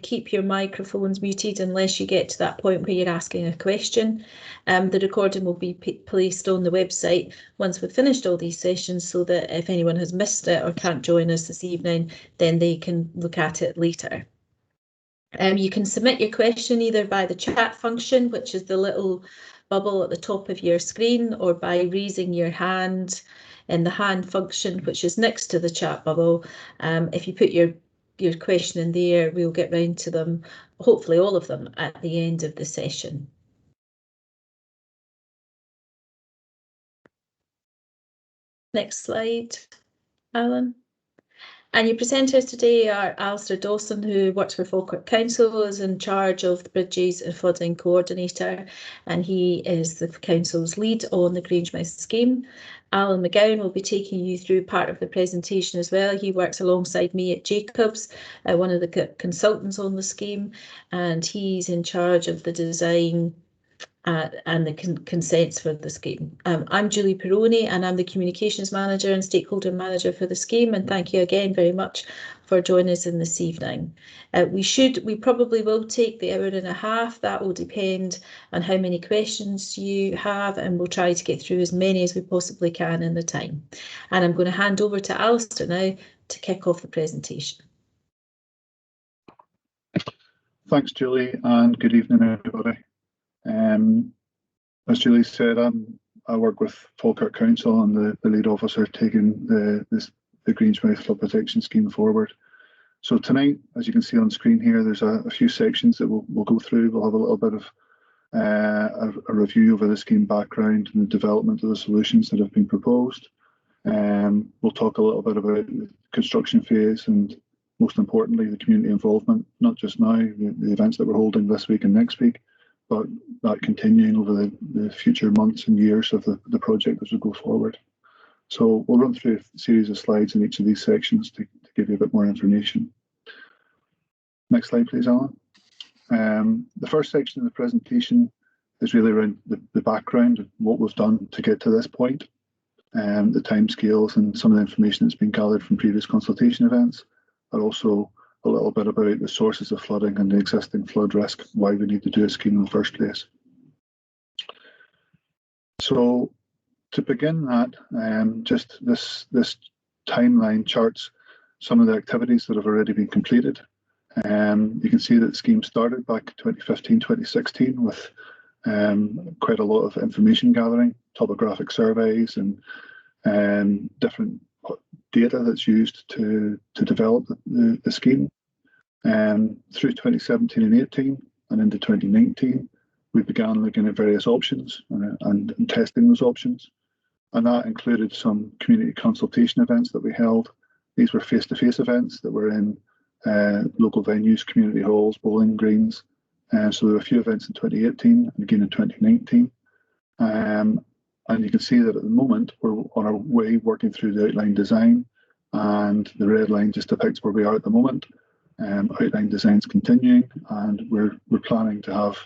keep your microphones muted unless you get to that point where you're asking a question. The recording will be placed on the website once we've finished all these sessions, so that if anyone has missed it or can't join us this evening, then they can look at it later. You can submit your question either by the chat function, which is the little bubble at the top of your screen, or by raising your hand in the hand function, which is next to the chat bubble. If you put your question in there, we'll get round to them, hopefully all of them, at the end of the session. Next slide, Alan. And your presenters today are Alistair Dawson, who works for Falkirk Council, is in charge of the Bridges and Flooding Coordinator, and he is the Council's lead on the Grangemouth scheme. Alan McGowan will be taking you through part of the presentation as well. He works alongside me at Jacobs, one of the consultants on the scheme, and he's in charge of the design and the consents for the scheme. I'm Julie Perroni, and I'm the Communications Manager and Stakeholder Manager for the scheme, and thank you again very much for joining us in this evening. We probably will take the hour and a half. That will depend on how many questions you have, and we'll try to get through as many as we possibly can in the time. And I'm going to hand over to Alistair now to kick off the presentation. Thanks, Julie, and good evening, everybody. As Julie said, I work with Falkirk Council and the lead officer taking the Grangemouth Flood Protection Scheme forward. So tonight, as you can see on screen here, there's a few sections that we'll go through. We'll have a little bit of a review over the scheme background and the development of the solutions that have been proposed. We'll talk a little bit about the construction phase and, most importantly, the community involvement, not just now, the events that we're holding this week and next week, but that continuing over the future months and years of the project as we go forward. So we'll run through a series of slides in each of these sections to give you a bit more information. Next slide, please, Alan. The first section of the presentation is really around the background of what we've done to get to this point, the timescales and some of the information that's been gathered from previous consultation events, but also a little bit about the sources of flooding and the existing flood risk, why we need to do a scheme in the first place. So to begin that, just this timeline charts some of the activities that have already been completed. You can see that the scheme started back in 2015, 2016 with quite a lot of information gathering, topographic surveys and different data that's used to develop the scheme. Through 2017 and 18 and into 2019, we began looking at various options and testing those options. And that included some community consultation events that we held. These were face-to-face events that were in local venues, community halls, bowling greens. So there were a few events in 2018 and again in 2019. And you can see that at the moment we're on our way working through the outline design, and the red line just depicts where we are at the moment. Outline design's continuing, and we're planning to have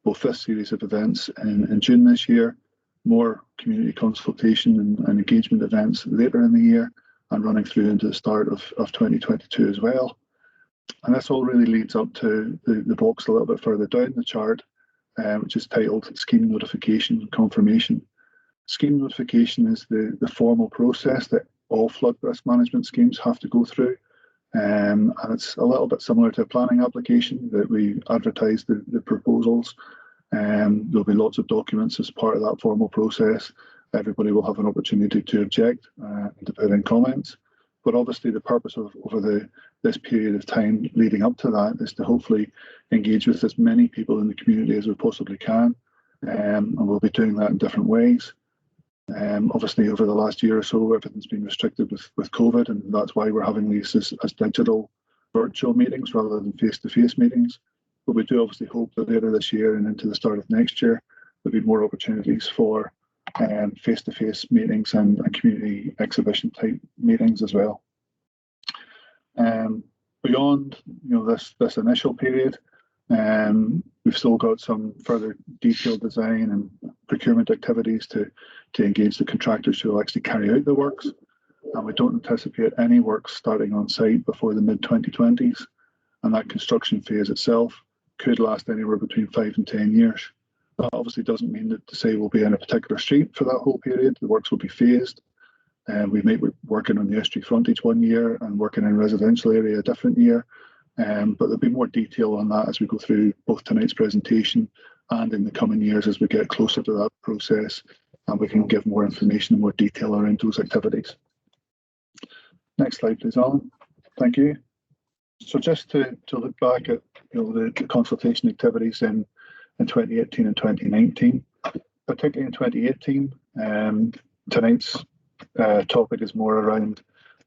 both this series of events in June this year, more community consultation and engagement events later in the year, and running through into the start of 2022 as well. And this all really leads up to the box a little bit further down the chart, which is titled Scheme Notification and Confirmation. Scheme notification is the formal process that all flood risk management schemes have to go through. And it's a little bit similar to a planning application that we advertise the proposals. There'll be lots of documents as part of that formal process. Everybody will have an opportunity to object and to put in comments. But obviously the purpose over this period of time leading up to that is to hopefully engage with as many people in the community as we possibly can. And we'll be doing that in different ways. Obviously, over the last year or so, everything's been restricted with COVID, and that's why we're having these as digital virtual meetings rather than face-to-face meetings. But we do obviously hope that later this year and into the start of next year, there'll be more opportunities for face-to-face meetings and community exhibition type meetings as well. Beyond this initial period, we've still got some further detailed design and procurement activities to engage the contractors who will actually carry out the works. And we don't anticipate any works starting on site before the mid-2020s. and that construction phase itself could last anywhere between 5 and 10 years. That obviously doesn't mean that to say we'll be in a particular street for that whole period. The works will be phased. We may be working on the estuary frontage one year and working in a residential area a different year. But there'll be more detail on that as we go through both tonight's presentation and in the coming years as we get closer to that process, and we can give more information and more detail around those activities. Next slide, please, Alan. Thank you. So just to look back at the consultation activities in 2018 and 2019, particularly in 2018, tonight's topic is more around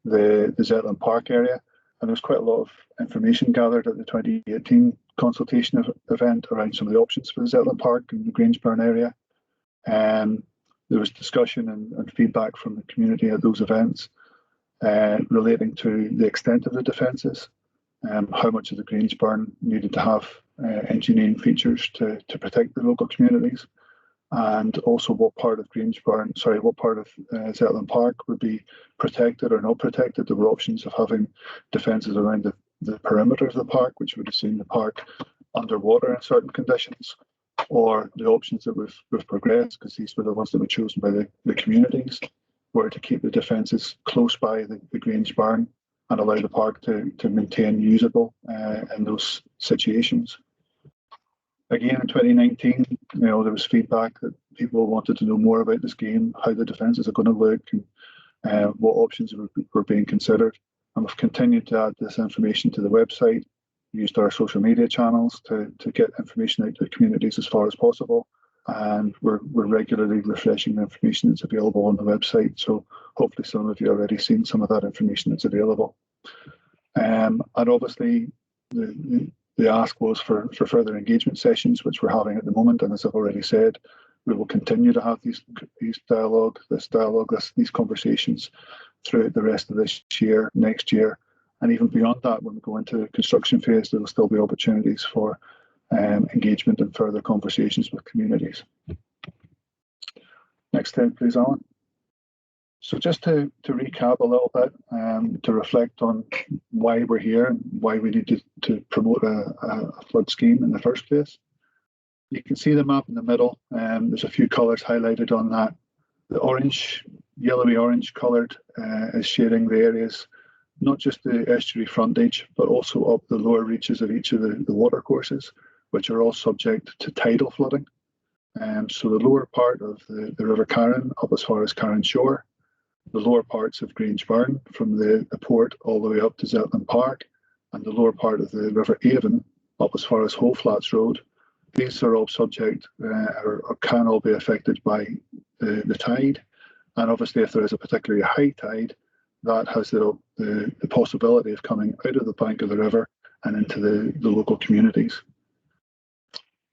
the Zetland Park area, and there's quite a lot of information gathered at the 2018 consultation event around some of the options for the Zetland Park and the Grangeburn area. There was discussion and feedback from the community at those events relating to the extent of the defences, how much of the Grangeburn needed to have engineering features to protect the local communities, and also what part of Zetland Park would be protected or not protected. There were options of having defences around the perimeter of the park, which would have seen the park underwater in certain conditions, or the options that we've progressed, because these were the ones that were chosen by the communities, were to keep the defences close by the Grangeburn and allow the park to maintain usable in those situations. Again, in 2019, there was feedback that people wanted to know more about this game, how the defences are going to look, and what options were being considered. And we've continued to add this information to the website, used our social media channels to get information out to the communities as far as possible. And we're regularly refreshing the information that's available on the website. So hopefully some of you have already seen some of that information that's available. And obviously the ask was for further engagement sessions, which we're having at the moment. And as I've already said, we will continue to have these conversations throughout the rest of this year, next year, and even beyond that. When we go into the construction phase, there will still be opportunities for engagement and further conversations with communities. Next slide, please, Alan. So just to recap a little bit, to reflect on why we're here and why we need to promote a flood scheme in the first place. You can see the map in the middle. There's a few colours highlighted on that. The orange, yellowy orange coloured is shading the areas, not just the estuary frontage, but also up the lower reaches of each of the watercourses, which are all subject to tidal flooding. So the lower part of the River Carron up as far as Carron Shore, the lower parts of Grangeburn from the port all the way up to Zetland Park, and the lower part of the River Avon up as far as Hoe Flats Road. These are all subject or can all be affected by the tide. And obviously if there is a particularly high tide, that has the possibility of coming out of the bank of the river and into the local communities.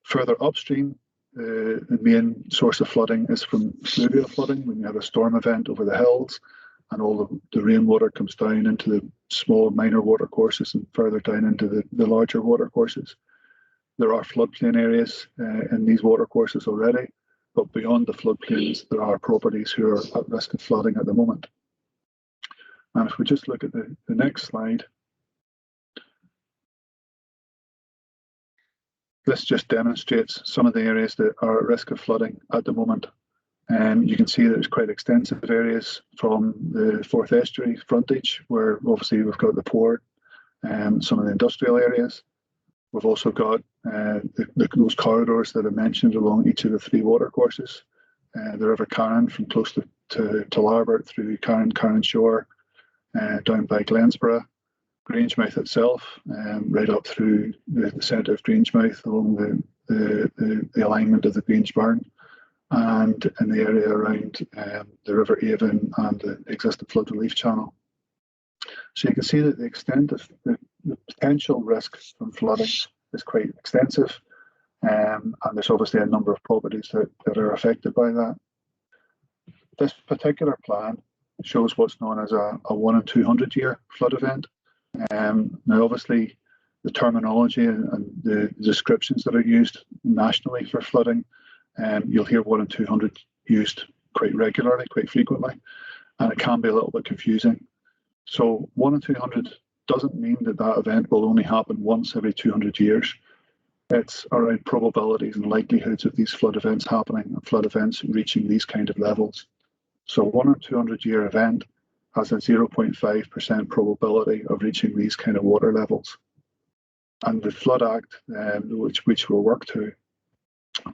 Further upstream, the main source of flooding is from fluvial flooding, when you have a storm event over the hills and all the rainwater comes down into the small minor watercourses and further down into the larger watercourses. There are floodplain areas in these watercourses already, but beyond the floodplains, there are properties who are at risk of flooding at the moment. And if we just look at the next slide, this just demonstrates some of the areas that are at risk of flooding at the moment. You can see that there's quite extensive areas from the Forth Estuary frontage, where obviously we've got the port and some of the industrial areas. We've also got those corridors that I mentioned along each of the three watercourses. The River Carron from close to Larbert through Carron Shore, down by Glensborough, Grangemouth itself, right up through the centre of Grangemouth along the alignment of the Grangeburn, and in the area around the River Avon and the existing flood relief channel. So you can see that the extent of the potential risk from flooding is quite extensive, and there's obviously a number of properties that are affected by that. This particular plan shows what's known as a 1 in 200 year flood event. Now obviously the terminology and the descriptions that are used nationally for flooding, you'll hear 1 in 200 used quite regularly, quite frequently, and it can be a little bit confusing. So 1 in 200 doesn't mean that that event will only happen once every 200 years. It's around probabilities and likelihoods of these flood events happening and flood events reaching these kind of levels. So 1 or 200 year event has a 0.5% probability of reaching these kind of water levels. And the Flood Act, which we'll work to,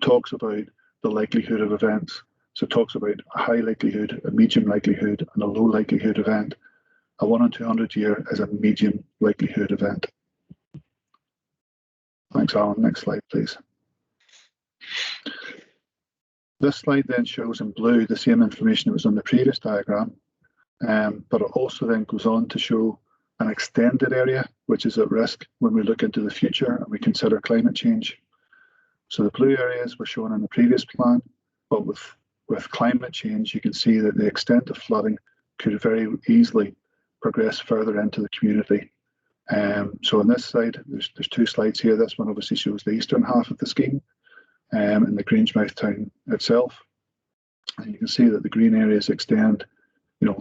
talks about the likelihood of events. So it talks about a high likelihood, a medium likelihood, and a low likelihood event. A 1 in 200 year is a medium likelihood event. Thanks, Alan. Next slide, please. This slide then shows in blue the same information that was on the previous diagram, but it also then goes on to show an extended area which is at risk when we look into the future and we consider climate change. So the blue areas were shown in the previous plan, but with climate change, you can see that the extent of flooding could very easily progress further into the community. So on this side, there's 2 slides here. This one obviously shows the eastern half of the scheme in the Grangemouth town itself. And you can see that the green areas extend,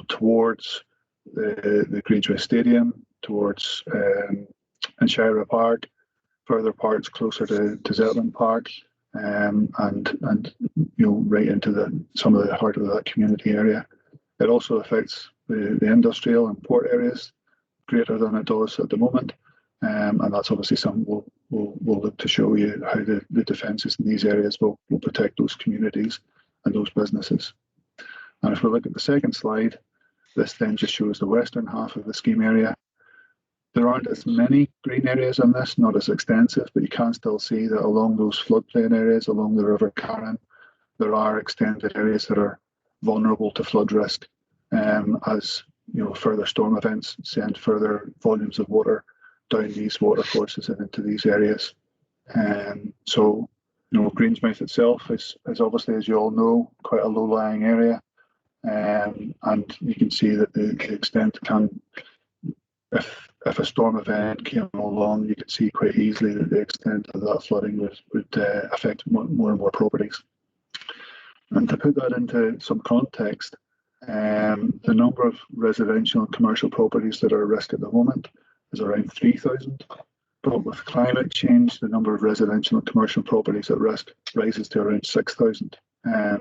towards the Grangemouth Stadium, towards Shira Park, further parts closer to Zetland Park, and right into some of the heart of that community area. It also affects the industrial and port areas greater than it does at the moment, and that's obviously something we'll look to show you how the defences in these areas will protect those communities and those businesses. And if we look at the second slide, this then just shows the western half of the scheme area. There aren't as many green areas on this, not as extensive, but you can still see that along those floodplain areas, along the River Carron, there are extended areas that are vulnerable to flood risk, as further storm events send further volumes of water down these watercourses and into these areas. So Grangemouth itself is obviously, as you all know, quite a low-lying area, and you can see that the extent can, if a storm event came along, you could see quite easily that the extent of that flooding would affect more and more properties. And to put that into some context, the number of residential and commercial properties that are at risk at the moment is around 3,000. But with climate change, the number of residential and commercial properties at risk rises to around 6,000.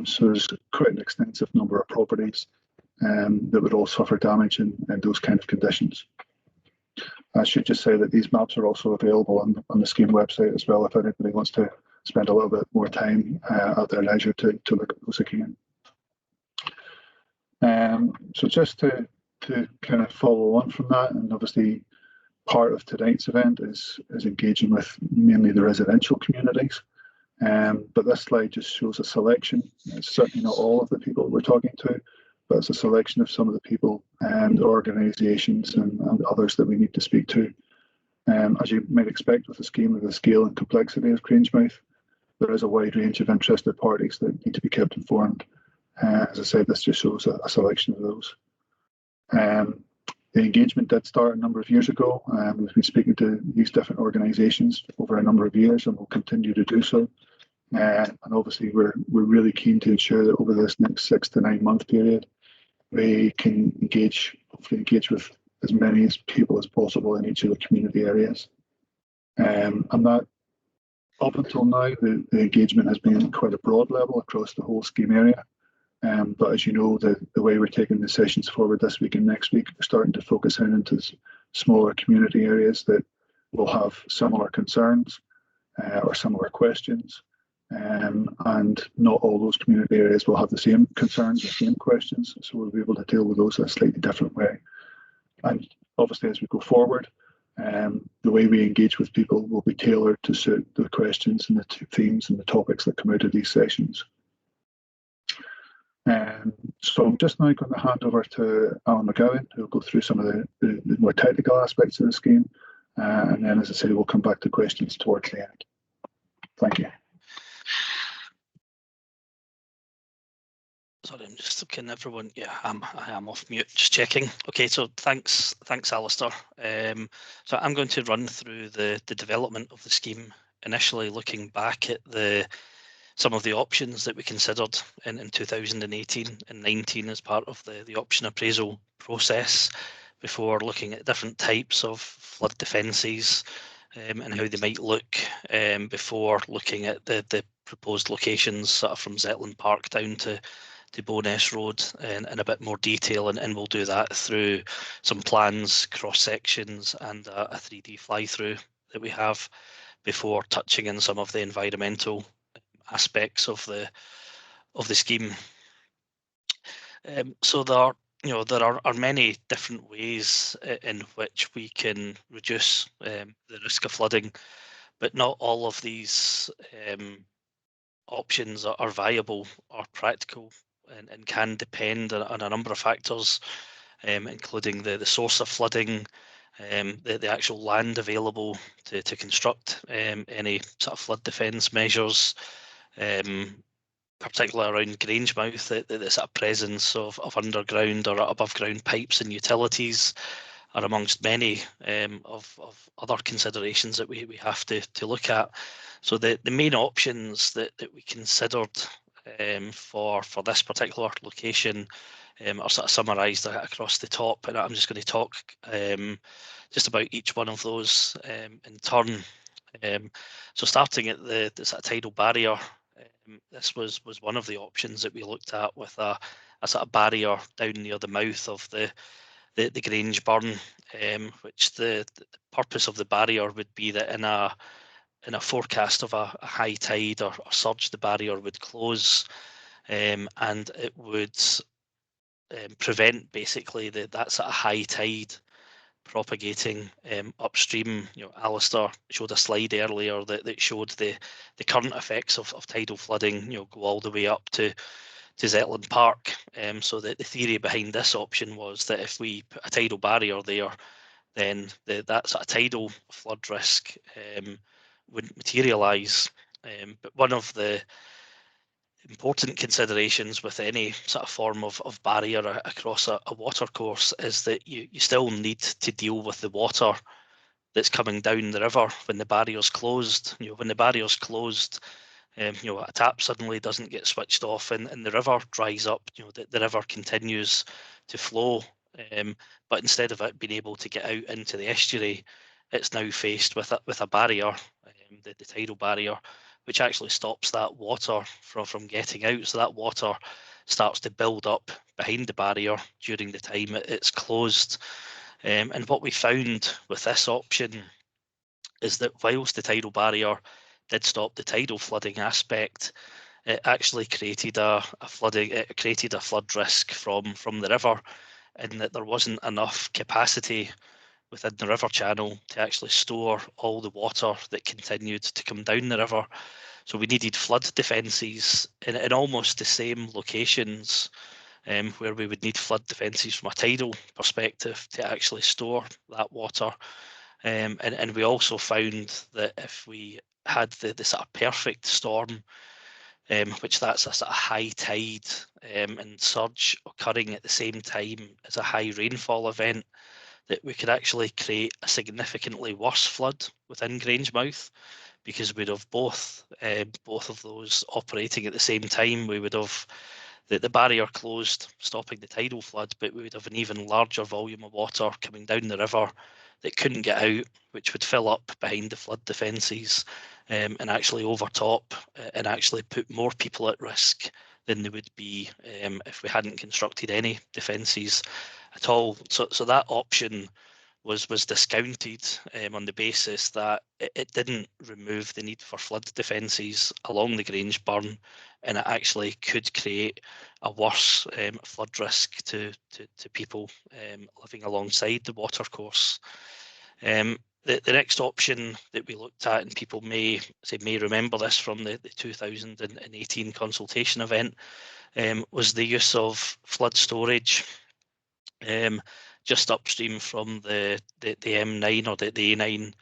So there's quite an extensive number of properties that would all suffer damage in those kind of conditions. I should just say that these maps are also available on the scheme website as well, if anybody wants to spend a little bit more time at their leisure to look at those again. So just to kind of follow on from that, and obviously part of tonight's event is engaging with mainly the residential communities. But this slide just shows a selection. It's certainly not all of the people we're talking to, but it's a selection of some of the people and organisations and others that we need to speak to. As you might expect with a scheme of the scale and complexity of Grangemouth, there is a wide range of interested parties that need to be kept informed. As I said, this just shows a selection of those. The engagement did start a number of years ago. We've been speaking to these different organisations over a number of years and will continue to do so. And obviously we're really keen to ensure that over this next 6 to 9 month period, we can hopefully engage with as many people as possible in each of the community areas. And that, up until now, the engagement has been at quite a broad level across the whole scheme area. But as you know, the way we're taking the sessions forward this week and next week, we're starting to focus in into smaller community areas that will have similar concerns or similar questions. And not all those community areas will have the same concerns, the same questions, so we'll be able to deal with those in a slightly different way. And obviously, as we go forward, the way we engage with people will be tailored to suit the questions and the themes and the topics that come out of these sessions. So I'm just now going to hand over to Alan McGowan, who will go through some of the more technical aspects of the scheme, and then, as I say, we'll come back to questions towards the end. Thank you. Sorry, I'm just looking, everyone. Yeah, I am off mute, just checking. Okay, so thanks, Alistair. So I'm going to run through the development of the scheme, initially looking back at some of the options that we considered in 2018 and 19 as part of the option appraisal process. before looking at different types of flood defences and how they might look, before looking at the proposed locations sort of from Zetland Park down to Bowness Road in a bit more detail, and we'll do that through some plans, cross sections, and a 3D fly-through that we have before touching in some of the environmental aspects of the scheme. So there are many different ways in which we can reduce the risk of flooding, but not all of these options are viable or practical, and can depend on a number of factors, including the source of flooding, the actual land available to construct any sort of flood defence measures, particularly around Grangemouth, the sort of presence of underground or above ground pipes and utilities are amongst many of other considerations that we have to look at. So the main options that we considered for this particular location are sort of summarised across the top, and I'm just going to talk just about each one of those in turn. So starting at the sort of tidal barrier, this was one of the options that we looked at, with a sort of barrier down near the mouth of the Grange burn, which the purpose of the barrier would be that in a forecast of a high tide or surge, the barrier would close, and it would prevent basically that sort of high tide propagating upstream. Alistair showed a slide earlier that showed the current effects of tidal flooding, go all the way up to Zetland Park. So the theory behind this option was that if we put a tidal barrier there, then that sort of tidal flood risk wouldn't materialise. But one of the important considerations with any sort of form of barrier across a watercourse is that you still need to deal with the water that's coming down the river when the barrier's closed. When the barrier's closed, a tap suddenly doesn't get switched off and the river dries up. The river continues to flow, but instead of it being able to get out into the estuary, it's now faced with a barrier, the tidal barrier, which actually stops that water from getting out. So that water starts to build up behind the barrier during the time it's closed. And what we found with this option is that whilst the tidal barrier did stop the tidal flooding aspect, it actually created a flood risk from the river, in that there wasn't enough capacity within the river channel to actually store all the water that continued to come down the river. So we needed flood defences in almost the same locations, where we would need flood defences from a tidal perspective to actually store that water. And we also found that if we had the sort of perfect storm, which that's a sort of high tide and surge occurring at the same time as a high rainfall event, that we could actually create a significantly worse flood within Grangemouth, because we'd have both of those operating at the same time. We would have the barrier closed, stopping the tidal flood, but we would have an even larger volume of water coming down the river that couldn't get out, which would fill up behind the flood defences, and actually overtop and actually put more people at risk than they would be if we hadn't constructed any defences at all. So that option was discounted on the basis that it didn't remove the need for flood defences along the Grange burn, and it actually could create a worse flood risk to people living alongside the watercourse. The next option that we looked at, and people may remember this from the 2018 consultation event, was the use of flood storage just upstream from the M9 or the A9,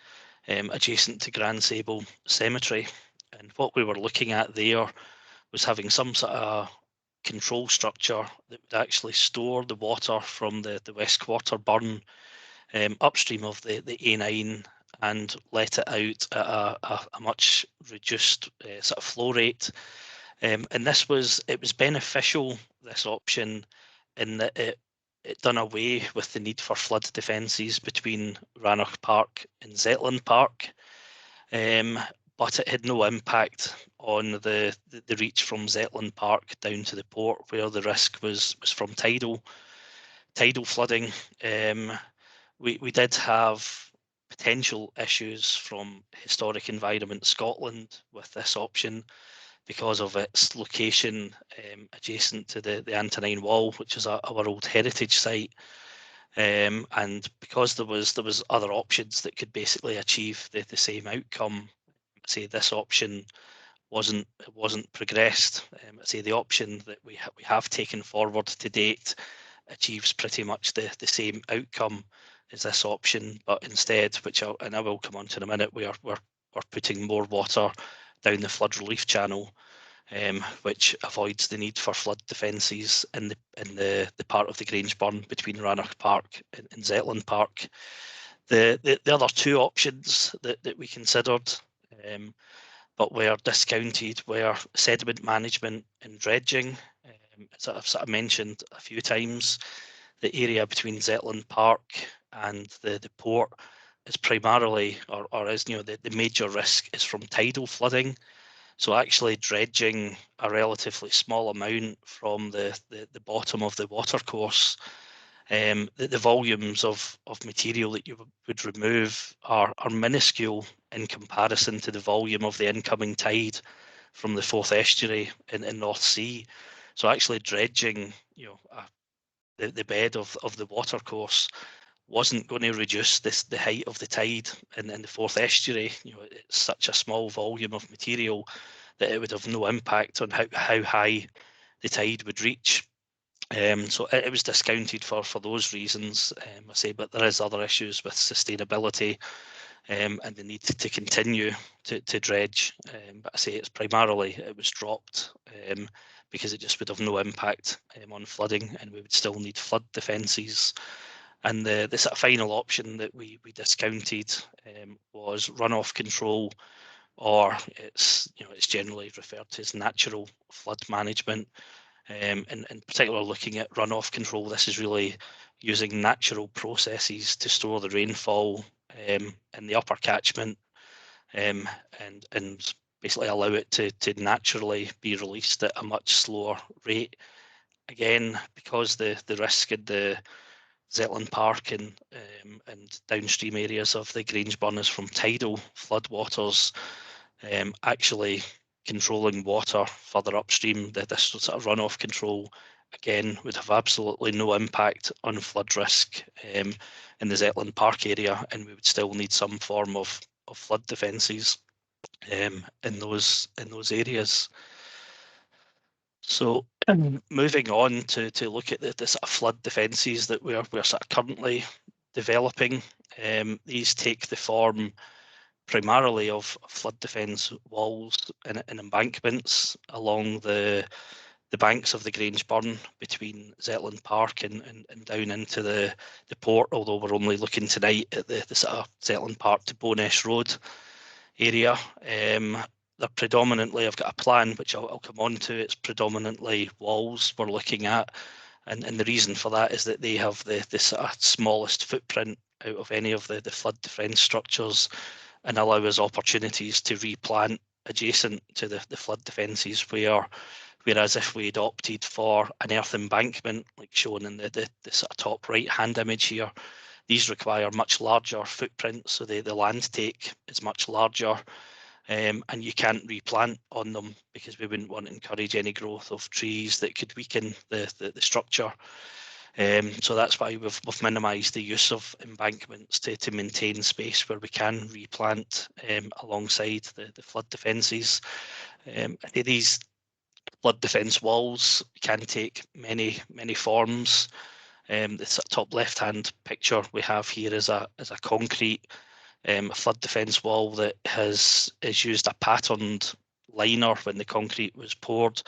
adjacent to Grand Sable Cemetery. And what we were looking at there was having some sort of control structure that would actually store the water from the West Quarter burn upstream of the A9 and let it out at a much reduced sort of flow rate. And it was beneficial, this option, in that it it done away with the need for flood defences between Rannoch Park and Zetland Park, but it had no impact on the reach from Zetland Park down to the port, where the risk was from tidal flooding. We did have potential issues from Historic Environment Scotland with this option because of its location adjacent to the Antonine Wall, which is our World Heritage Site. And because there was other options that could basically achieve the same outcome, say this option wasn't progressed. Say the option that we have taken forward to date achieves pretty much the same outcome as this option, but instead, I will come on to in a minute, we're putting more water down the flood relief channel, which avoids the need for flood defences in the part of the Grange Burn between Rannoch Park and Zetland Park. The other two options that we considered, but were discounted, were sediment management and dredging. As I've sort of mentioned a few times, the area between Zetland Park and the port is primarily, or is, the major risk is from tidal flooding. So actually dredging a relatively small amount from the bottom of the watercourse, the volumes of material that you would remove are minuscule in comparison to the volume of the incoming tide from the Forth Estuary in North Sea. So actually dredging, the bed of the watercourse wasn't going to reduce the height of the tide in the Forth Estuary. It's such a small volume of material that it would have no impact on how high the tide would reach. So it was discounted for those reasons, I say, but there is other issues with sustainability and the need to continue to dredge. But I say it was dropped because it just would have no impact on flooding, and we would still need flood defences. And the sort of final option that we discounted was runoff control, or it's generally referred to as natural flood management. And in particular, looking at runoff control, this is really using natural processes to store the rainfall in the upper catchment, and basically allow it to naturally be released at a much slower rate. Again, because the risk in the Zetland Park and downstream areas of the Grange Burn is from tidal floodwaters, actually controlling water further upstream, this sort of runoff control, again, would have absolutely no impact on flood risk in the Zetland Park area, and we would still need some form of flood defences in those areas. So moving on to look at the sort of flood defences that we're sort of currently developing, these take the form primarily of flood defence walls and embankments along the banks of the Grange Burn between Zetland Park and down into the port, although we're only looking tonight at the sort of Zetland Park to Bowness Road area. They're predominantly, I've got a plan which I'll come on to, it's predominantly walls we're looking at, and the reason for that is that they have the sort of smallest footprint out of any of the flood defence structures, and allow us opportunities to replant adjacent to the flood defences, whereas if we'd opted for an earth embankment, like shown in the sort of top right hand image here, these require much larger footprints, so the land take is much larger, and you can't replant on them because we wouldn't want to encourage any growth of trees that could weaken the structure. So that's why we've minimised the use of embankments to maintain space where we can replant alongside the flood defences. These flood defence walls can take many forms. The top left-hand picture we have here is a concrete flood defence wall that has used a patterned liner when the concrete was poured,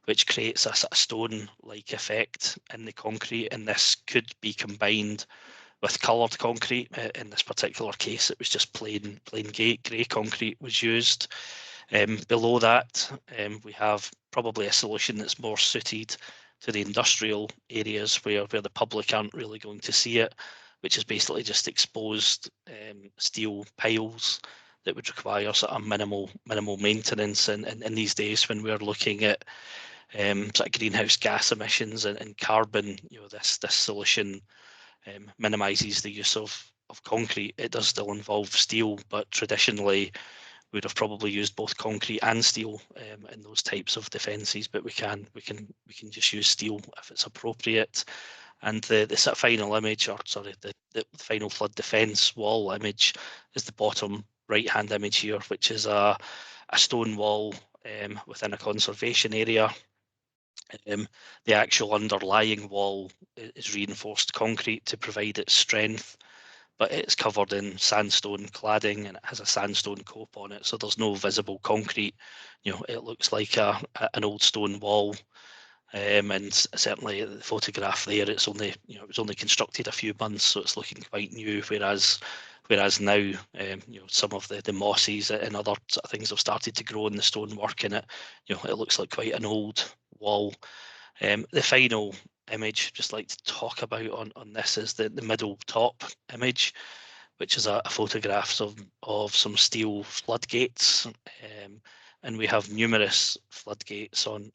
which creates a sort of stone-like effect in the concrete, and this could be combined with coloured concrete. In this particular case, it was just plain grey concrete was used. Below that, we have probably a solution that's more suited to the industrial areas where the public aren't really going to see it, which is basically just exposed steel piles that would require sort of minimal maintenance. And in these days, when we're looking at sort of greenhouse gas emissions and carbon, this solution minimises the use of concrete. It does still involve steel, but traditionally we'd have probably used both concrete and steel in those types of defences. But we can just use steel if it's appropriate. And the sort of final image, or sorry, the final flood defence wall image is the bottom right-hand image here, which is a stone wall within a conservation area. The actual underlying wall is reinforced concrete to provide its strength, but it's covered in sandstone cladding and it has a sandstone cope on it, so there's no visible concrete. It looks like an old stone wall. And certainly the photograph there, it's only it was only constructed a few months, so it's looking quite new. Whereas now, some of the mosses and other sort of things have started to grow in the stonework, and it looks like quite an old wall. The final image, just like to talk about on this, is the middle top image, which is a photograph of some steel floodgates. And we have numerous floodgates on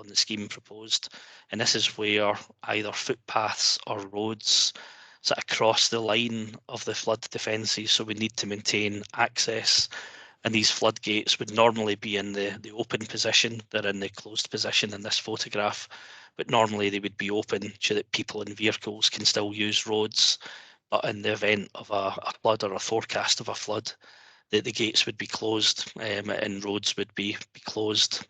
the scheme proposed, and this is where either footpaths or roads sort of cross the line of the flood defences, so we need to maintain access, and these floodgates would normally be in the open position. They're in the closed position in this photograph, but normally they would be open so that people and vehicles can still use roads. But in the event of a flood or a forecast of a flood, the gates would be closed and roads would be closed.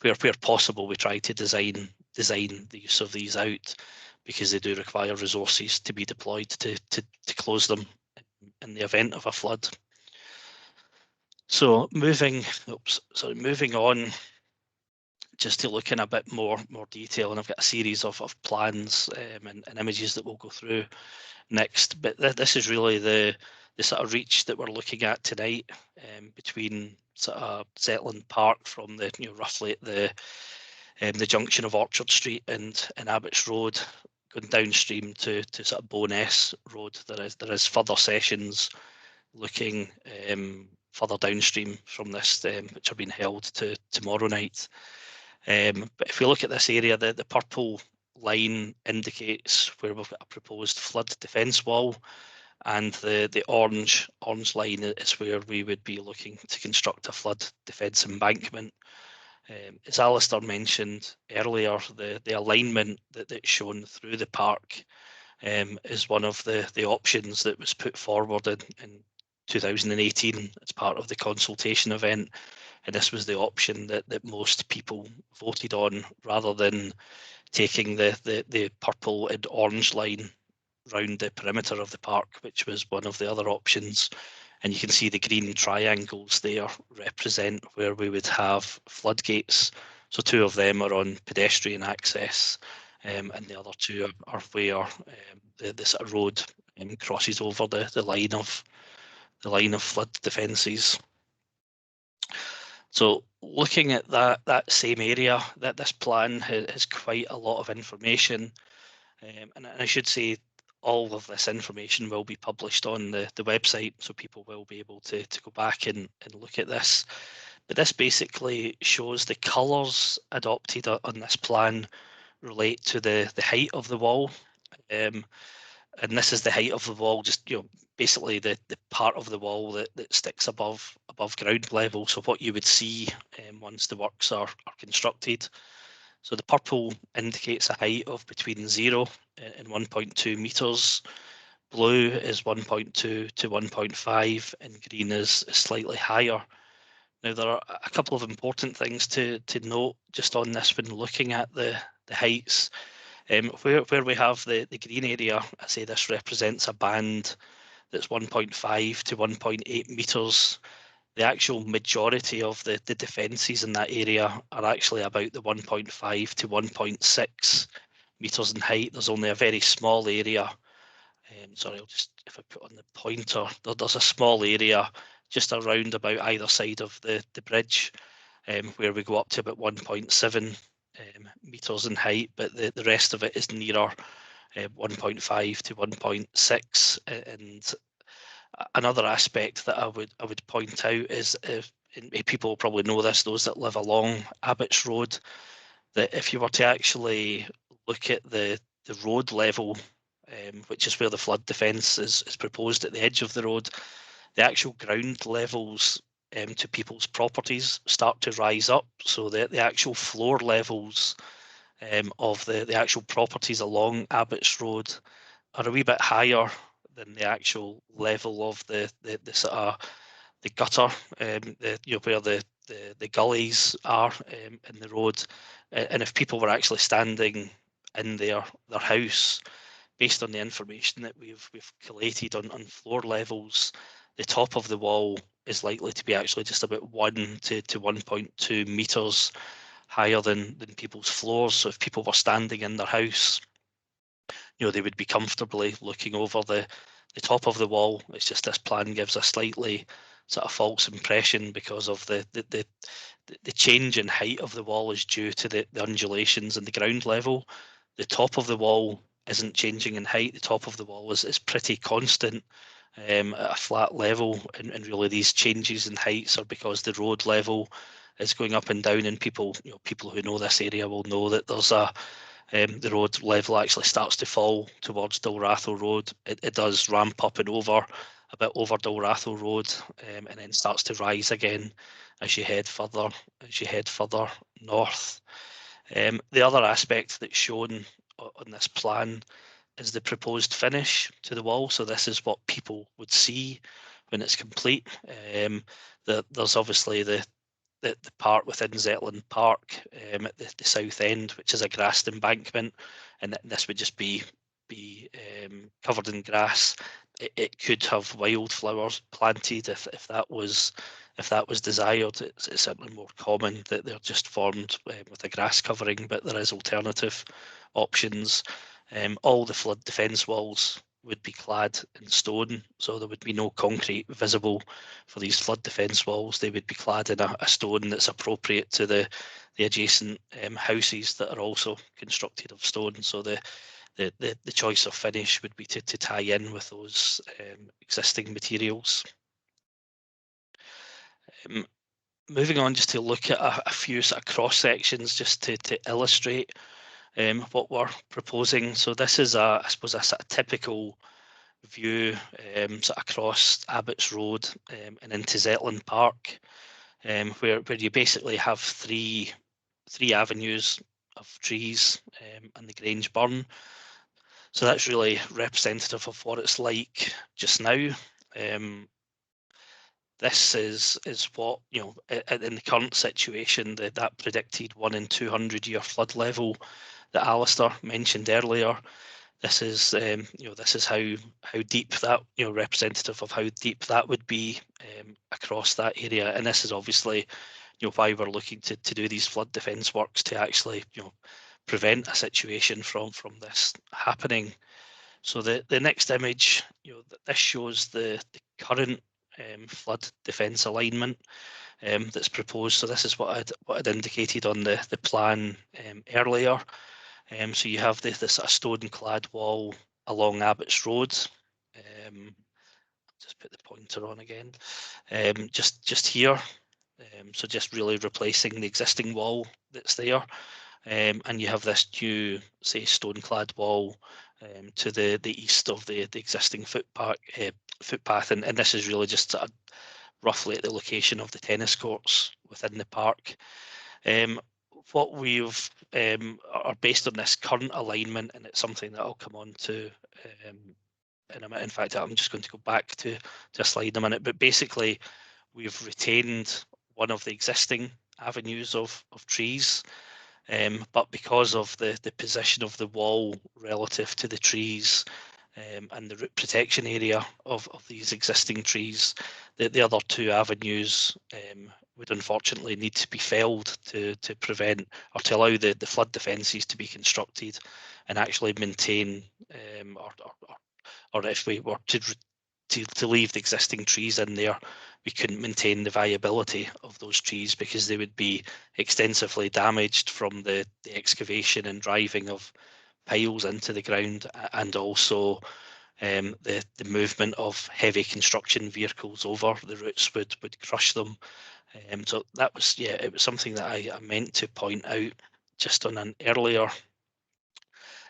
Where possible, we try to design the use of these out, because they do require resources to be deployed to close them in the event of a flood. So moving on, just to look in a bit more detail, and I've got a series of plans and images that we'll go through next. But this is really the sort of reach that we're looking at tonight, between sort of Zetland Park from the roughly at the junction of Orchard Street and Abbots Road, going downstream to sort of Bowness Road. There is further sessions looking further downstream from this, which are being held to tomorrow night. But if we look at this area, the purple line indicates where we've got a proposed flood defence wall, and the orange line is where we would be looking to construct a flood defence embankment. As Alistair mentioned earlier, the alignment that's shown through the park is one of the options that was put forward in 2018 as part of the consultation event, and this was the option that most people voted on, rather than taking the purple and orange line round the perimeter of the park, which was one of the other options. And you can see the green triangles there represent where we would have floodgates. So 2 of them are on pedestrian access, and the other 2 are where the sort of road crosses over the line of flood defences. So looking at that same area, this plan has quite a lot of information, and I should say all of this information will be published on the website, so people will be able to go back and look at this. But this basically shows the colours adopted on this plan relate to the height of the wall. And this is the height of the wall, just basically the part of the wall that sticks above ground level. So what you would see once the works are constructed. So the purple indicates a height of between 0 and 1.2 metres. Blue is 1.2 to 1.5, and green is slightly higher. Now there are a couple of important things to note just on this when looking at the heights. Where we have the green area, I say this represents a band that's 1.5 to 1.8 metres. The actual majority of the defences in that area are actually about the 1.5 to 1.6 metres in height. There's only a very small area. Sorry, I'll just, if I put on the pointer, there's a small area just around about either side of the bridge, where we go up to about 1.7 metres in height, but the rest of it is nearer 1.5 to 1.6. And another aspect that I would point out is, and people probably know this, those that live along Abbots Road, that if you were to actually look at the road level, which is where the flood defence is proposed at the edge of the road, the actual ground levels to people's properties start to rise up. So the actual floor levels of the actual properties along Abbots Road are a wee bit higher than the actual level of the sort of the gutter, where the gullies are in the road. And if people were actually standing in their house, based on the information that we've collated on floor levels, the top of the wall is likely to be actually just about 1 to 1.2 metres higher than people's floors. So if people were standing in their house, they would be comfortably looking over the top of the wall. It's just this plan gives a slightly sort of false impression because of the change in height of the wall is due to the undulations in the ground level. The top of the wall isn't changing in height. The top of the wall is pretty constant at a flat level, and really these changes in heights are because the road level is going up and down, and people who know this area will know that there's the road level actually starts to fall towards Dalrathel Road. It does ramp up and over a bit over Dalrathel Road, and then starts to rise again as you head further north. The other aspect that's shown on this plan is the proposed finish to the wall. So this is what people would see when it's complete. There's obviously the part within Zetland Park at the south end, which is a grassed embankment, and this would just be covered in grass. It could have wildflowers planted if that was desired. It's certainly more common that they're just formed with a grass covering, but there is alternative options. All the flood defence walls would be clad in stone, so there would be no concrete visible for these flood defence walls. They would be clad in a stone that's appropriate to the adjacent houses that are also constructed of stone. So the choice of finish would be to tie in with those existing materials. Moving on, just to look at a few sort of cross sections, just to illustrate what we're proposing. So this is I suppose a sort of typical view sort of across Abbots Road and into Zetland Park, where you basically have three avenues of trees and the Grange Burn. So that's really representative of what it's like just now. This is what, in the current situation, that predicted 1 in 200 year flood level that Alistair mentioned earlier. This is this is how deep that, representative of how deep that would be across that area. And this is obviously why we're looking to do these flood defence works, to actually prevent a situation from this happening. So the next image, this shows the current flood defence alignment that's proposed. So this is what I'd indicated on the plan earlier. So you have this sort of stone-clad wall along Abbots Road. Just put the pointer on again. Just here. So just really replacing the existing wall that's there. And you have this new, say, stone-clad wall to the east of the existing footpath, and this is really just roughly at the location of the tennis courts within the park. What we've are based on this current alignment, and it's something that I'll come on to in a minute. In fact, I'm just going to go back to a slide in a minute, but basically we've retained one of the existing avenues of trees, but because of the position of the wall relative to the trees and the root protection area of these existing trees, the other two avenues would unfortunately need to be felled to prevent, or to allow the flood defences to be constructed and actually maintain, or if we were to to leave the existing trees in there, we couldn't maintain the viability of those trees because they would be extensively damaged from the excavation and driving of piles into the ground, and also the movement of heavy construction vehicles over the roots would crush them. So that was, yeah, it was something that I meant to point out just on an earlier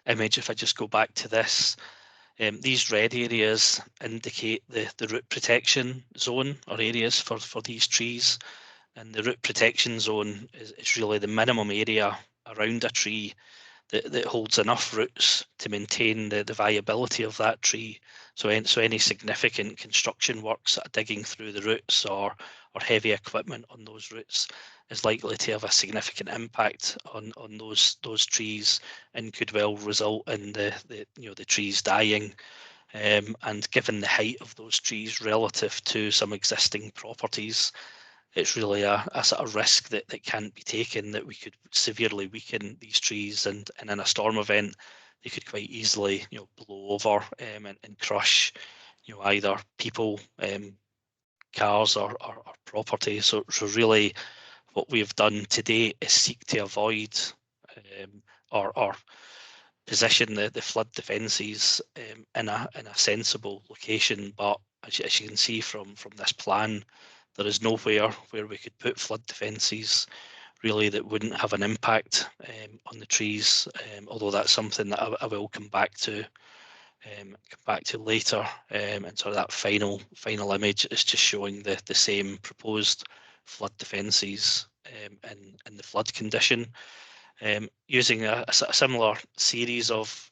image. If I just go back to this, these red areas indicate the root protection zone or areas for these trees, and the root protection zone is really the minimum area around a tree that holds enough roots to maintain the viability of that tree. So any significant construction works digging through the roots or heavy equipment on those roots is likely to have a significant impact on those trees, and could well result in the trees dying. And given the height of those trees relative to some existing properties, it's really a sort of risk that can't be taken, that we could severely weaken these trees, and in a storm event they could quite easily blow over and crush either people, cars or property. So really what we've done today is seek to avoid or position the flood defences in a sensible location. But as you can see from this plan, there is nowhere where we could put flood defences really that wouldn't have an impact on the trees, although that's something that I will come back to later. And so that final image is just showing the same proposed flood defences in the flood condition, using a similar series of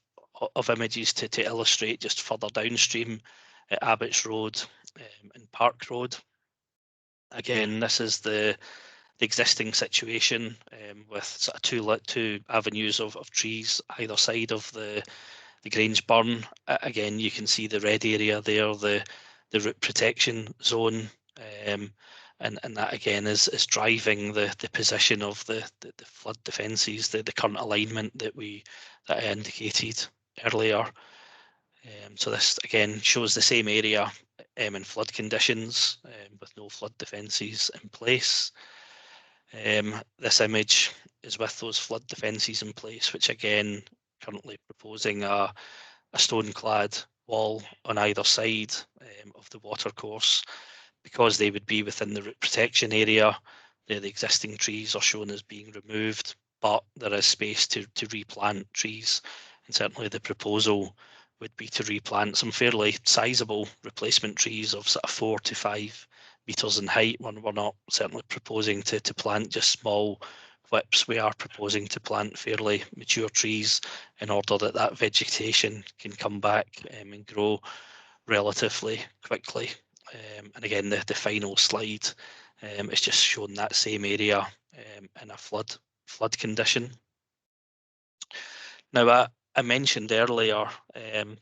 images to illustrate just further downstream at Abbots Road and Park Road. Again, this is the existing situation with sort of two avenues of trees either side of the Grange burn. Again, you can see the red area there, the root protection zone, and that again is driving the position of the flood defences, the current alignment that I indicated earlier. So this again shows the same area in flood conditions with no flood defences in place. This image is with those flood defences in place, which again currently proposing a stone-clad wall on either side of the watercourse, because they would be within the root protection area. The existing trees are shown as being removed, but there is space to replant trees, and certainly the proposal would be to replant some fairly sizable replacement trees of sort of 4 to 5 metres in height. We're not certainly proposing to plant just small whips. We are proposing to plant fairly mature trees in order that vegetation can come back and grow relatively quickly. And again, the final slide is just showing that same area in a flood condition. Now, I mentioned earlier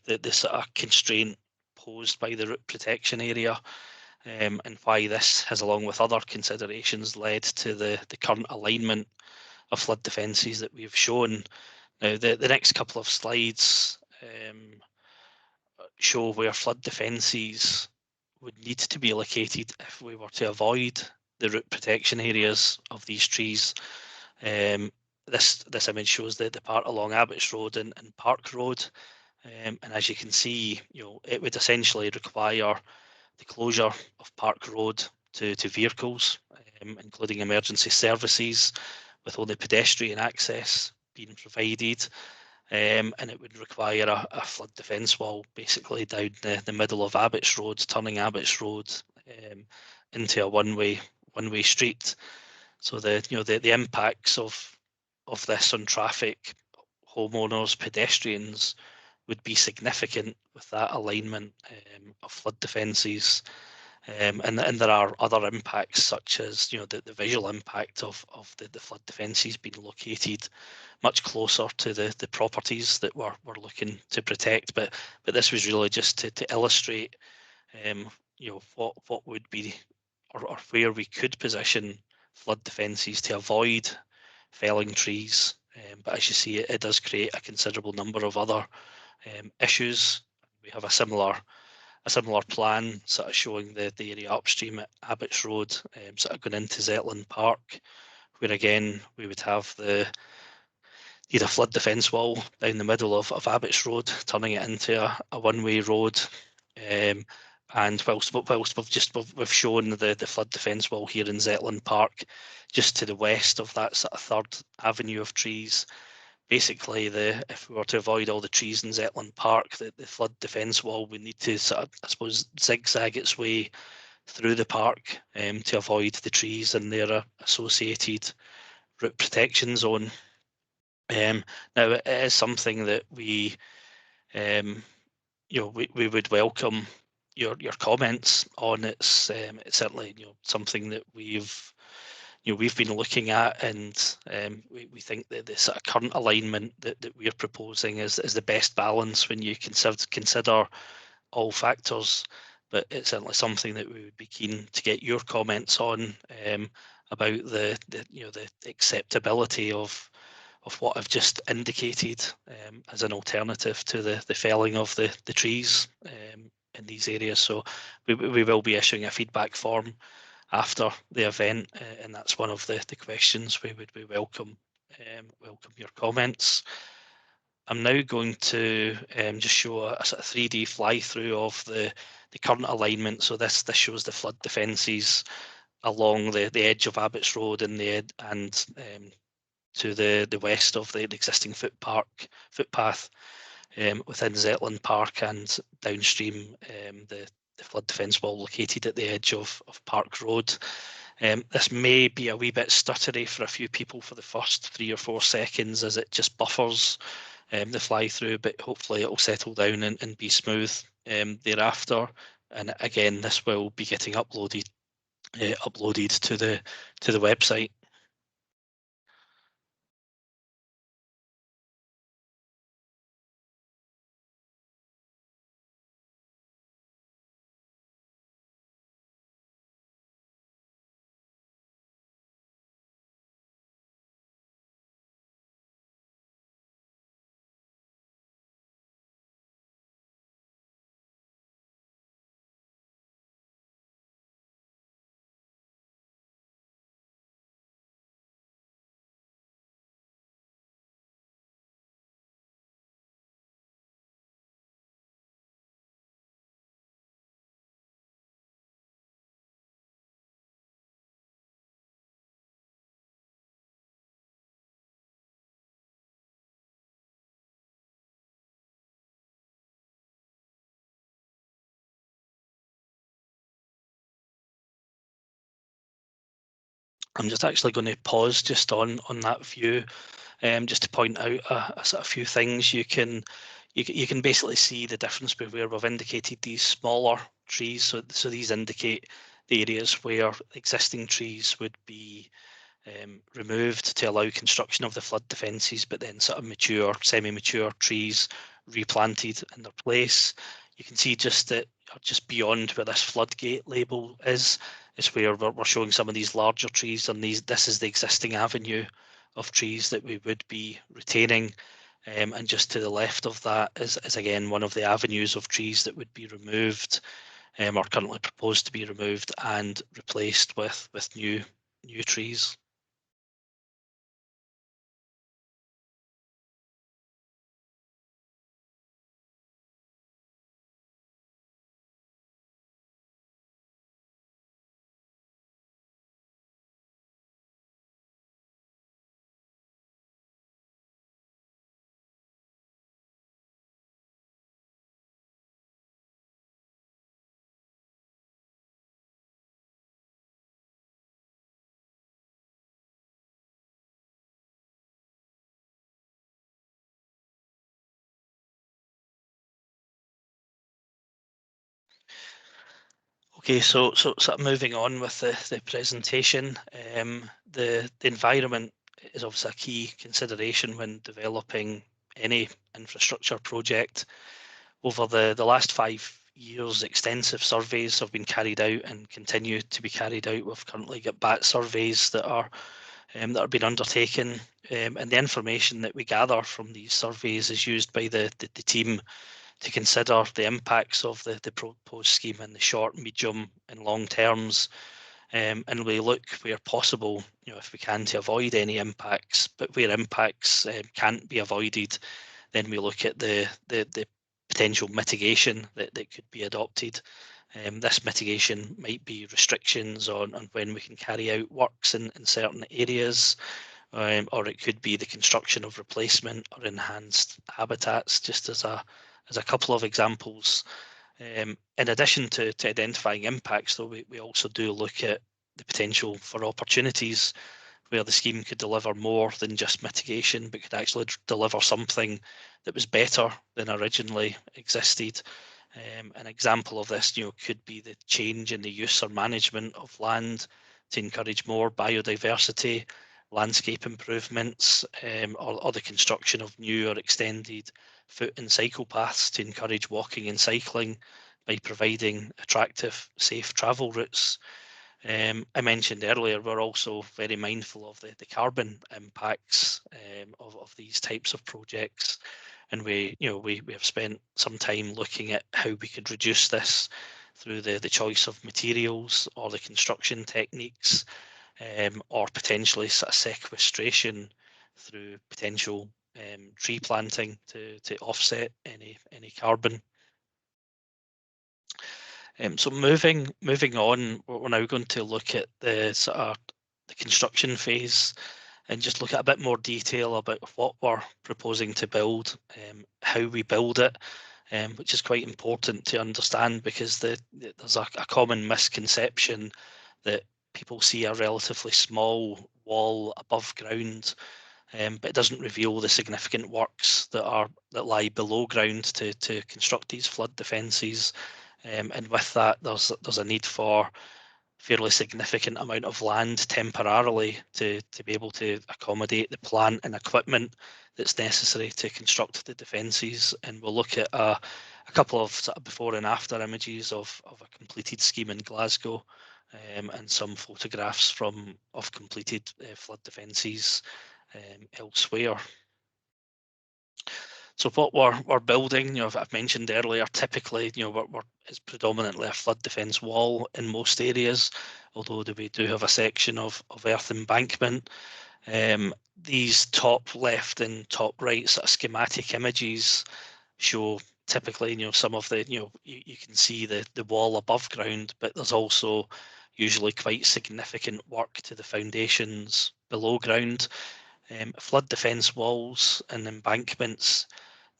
the sort of constraint posed by the root protection area, and why this has, along with other considerations, led to the current alignment of flood defences that we've shown. Now, the next couple of slides show where flood defences would need to be located if we were to avoid the root protection areas of these trees. This image shows the part along Abbots Road and Park Road, and as you can see, it would essentially require the closure of Park Road to vehicles, including emergency services, with only pedestrian access being provided, and it would require a flood defence wall basically down the middle of Abbots Road, turning Abbots Road into a one-way street. So the impacts of this on traffic, homeowners, pedestrians would be significant with that alignment of flood defences. And there are other impacts, such as the visual impact of the flood defences being located much closer to the properties that we're looking to protect. But this was really just to illustrate what would be or where we could position flood defences to avoid felling trees. But as you see, it does create a considerable number of other issues. We have a similar similar plan, sort of showing the area upstream at Abbots Road, sort of going into Zetland Park, where again we would have the either flood defence wall down the middle of Abbots Road, turning it into a one-way road. And whilst we've shown the flood defence wall here in Zetland Park, just to the west of that sort of third avenue of trees, basically if we were to avoid all the trees in Zetland Park, the flood defence wall would need to sort of, I suppose, zigzag its way through the park to avoid the trees and their associated root protection zone. Now it is something that we would welcome your comments on. It's certainly something that we've been looking at, and we think that the sort of current alignment that we're proposing is the best balance when you consider all factors. But it's certainly something that we would be keen to get your comments on about the acceptability of what I've just indicated as an alternative to the felling of the trees in these areas. So we will be issuing a feedback form after the event, and that's one of the questions we welcome your comments. I'm now going to just show a sort of 3D fly through of the current alignment. So this shows the flood defences along the edge of Abbots Road and to the west of the existing footpath within Zetland Park, and downstream the flood defence wall located at the edge of Park Road. This may be a wee bit stuttery for a few people for the first 3 or 4 seconds as it just buffers the fly through, but hopefully it will settle down and be smooth thereafter. And again, this will be getting uploaded to the website. I'm just actually going to pause just on that view, just to point out a sort of few things. You can basically see the difference where we've indicated these smaller trees. So these indicate the areas where existing trees would be removed to allow construction of the flood defences, but then sort of mature, semi-mature trees replanted in their place. You can see just beyond where this floodgate label is where we're showing some of these larger trees, and this is the existing avenue of trees that we would be retaining. And just to the left of that is again one of the avenues of trees that would be removed, or currently proposed to be removed and replaced with new trees. Okay, so sort of moving on with the presentation, the environment is obviously a key consideration when developing any infrastructure project. Over the last 5 years, extensive surveys have been carried out and continue to be carried out. We've currently got BAT surveys that are being undertaken, and the information that we gather from these surveys is used by the team to consider the impacts of the proposed scheme in the short, medium and long terms. And we look where possible, if we can, to avoid any impacts, but where impacts can't be avoided, then we look at the potential mitigation that could be adopted. This mitigation might be restrictions on when we can carry out works in certain areas, or it could be the construction of replacement or enhanced habitats, just as a couple of examples. In addition to identifying impacts, though, we also do look at the potential for opportunities where the scheme could deliver more than just mitigation, but could actually deliver something that was better than originally existed. An example of this, could be the change in the use or management of land to encourage more biodiversity, landscape improvements, or the construction of new or extended foot and cycle paths to encourage walking and cycling by providing attractive, safe travel routes. I mentioned earlier, we're also very mindful of the carbon impacts of these types of projects, and we have spent some time looking at how we could reduce this through the choice of materials or the construction techniques, or potentially sort of sequestration through potential tree planting to offset any carbon. So moving on, we're now going to look at the sort of the construction phase and just look at a bit more detail about what we're proposing to build, how we build it, which is quite important to understand, because there's a common misconception that people see a relatively small wall above ground, but it doesn't reveal the significant works that lie below ground to construct these flood defences. And with that, there's a need for fairly significant amount of land temporarily to be able to accommodate the plant and equipment that's necessary to construct the defences. And we'll look at a couple of sort of before and after images of a completed scheme in Glasgow, and some photographs of completed flood defences elsewhere. So what we're building, I've mentioned earlier, typically, it's predominantly a flood defence wall in most areas, although we do have a section of earth embankment. These top left and top right sort of schematic images show typically, some of the, you can see the wall above ground, but there's also usually quite significant work to the foundations below ground. Flood defence walls and embankments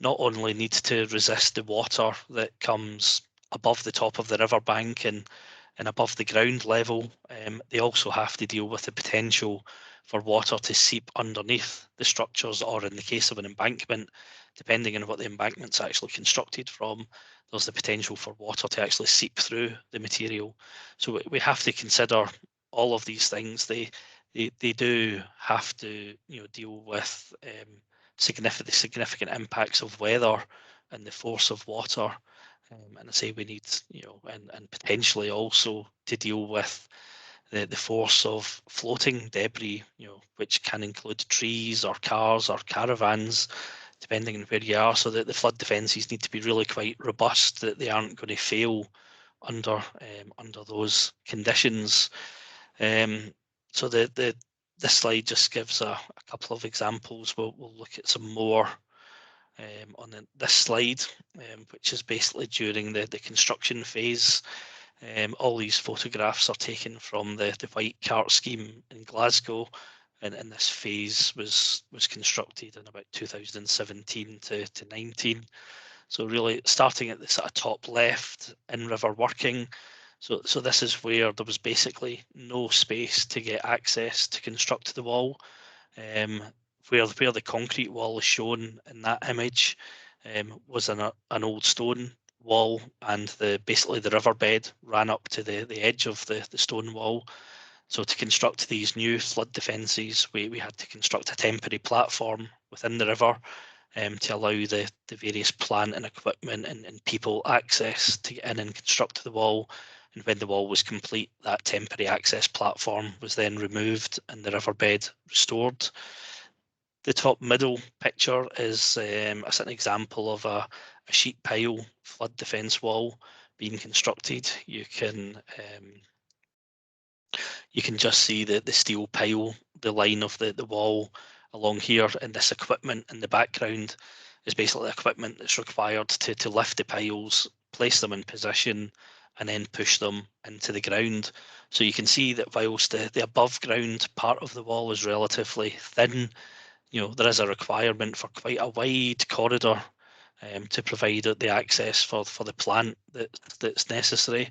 not only need to resist the water that comes above the top of the riverbank and above the ground level, they also have to deal with the potential for water to seep underneath the structures, or in the case of an embankment, depending on what the embankment's actually constructed from, there's the potential for water to actually seep through the material. So we have to consider all of these things. They do have to deal with significant impacts of weather and the force of water, and I say we need and potentially also to deal with the force of floating debris, which can include trees or cars or caravans, depending on where you are, so that the flood defences need to be really quite robust, that they aren't going to fail under those conditions. So this slide just gives a couple of examples. We'll look at some more on this slide, which is basically during the construction phase. All these photographs are taken from the White Cart scheme in Glasgow, and this phase was constructed in about 2017 to 19. So really starting at the sort of top left, in river working. So this is where there was basically no space to get access to construct the wall. Where the concrete wall is shown in that image was an old stone wall, and basically the riverbed ran up to the edge of the stone wall. So to construct these new flood defences, we had to construct a temporary platform within the river to allow the various plant and equipment and people access to get in and construct the wall. And when the wall was complete, that temporary access platform was then removed and the riverbed restored. The top middle picture is an example of a sheet pile flood defence wall being constructed, you can just see the steel pile, the line of the wall along here, and this equipment in the background is basically equipment that's required to lift the piles, place them in position, and then push them into the ground. So you can see that whilst the above ground part of the wall is relatively thin, there is a requirement for quite a wide corridor to provide the access for the plant that's necessary.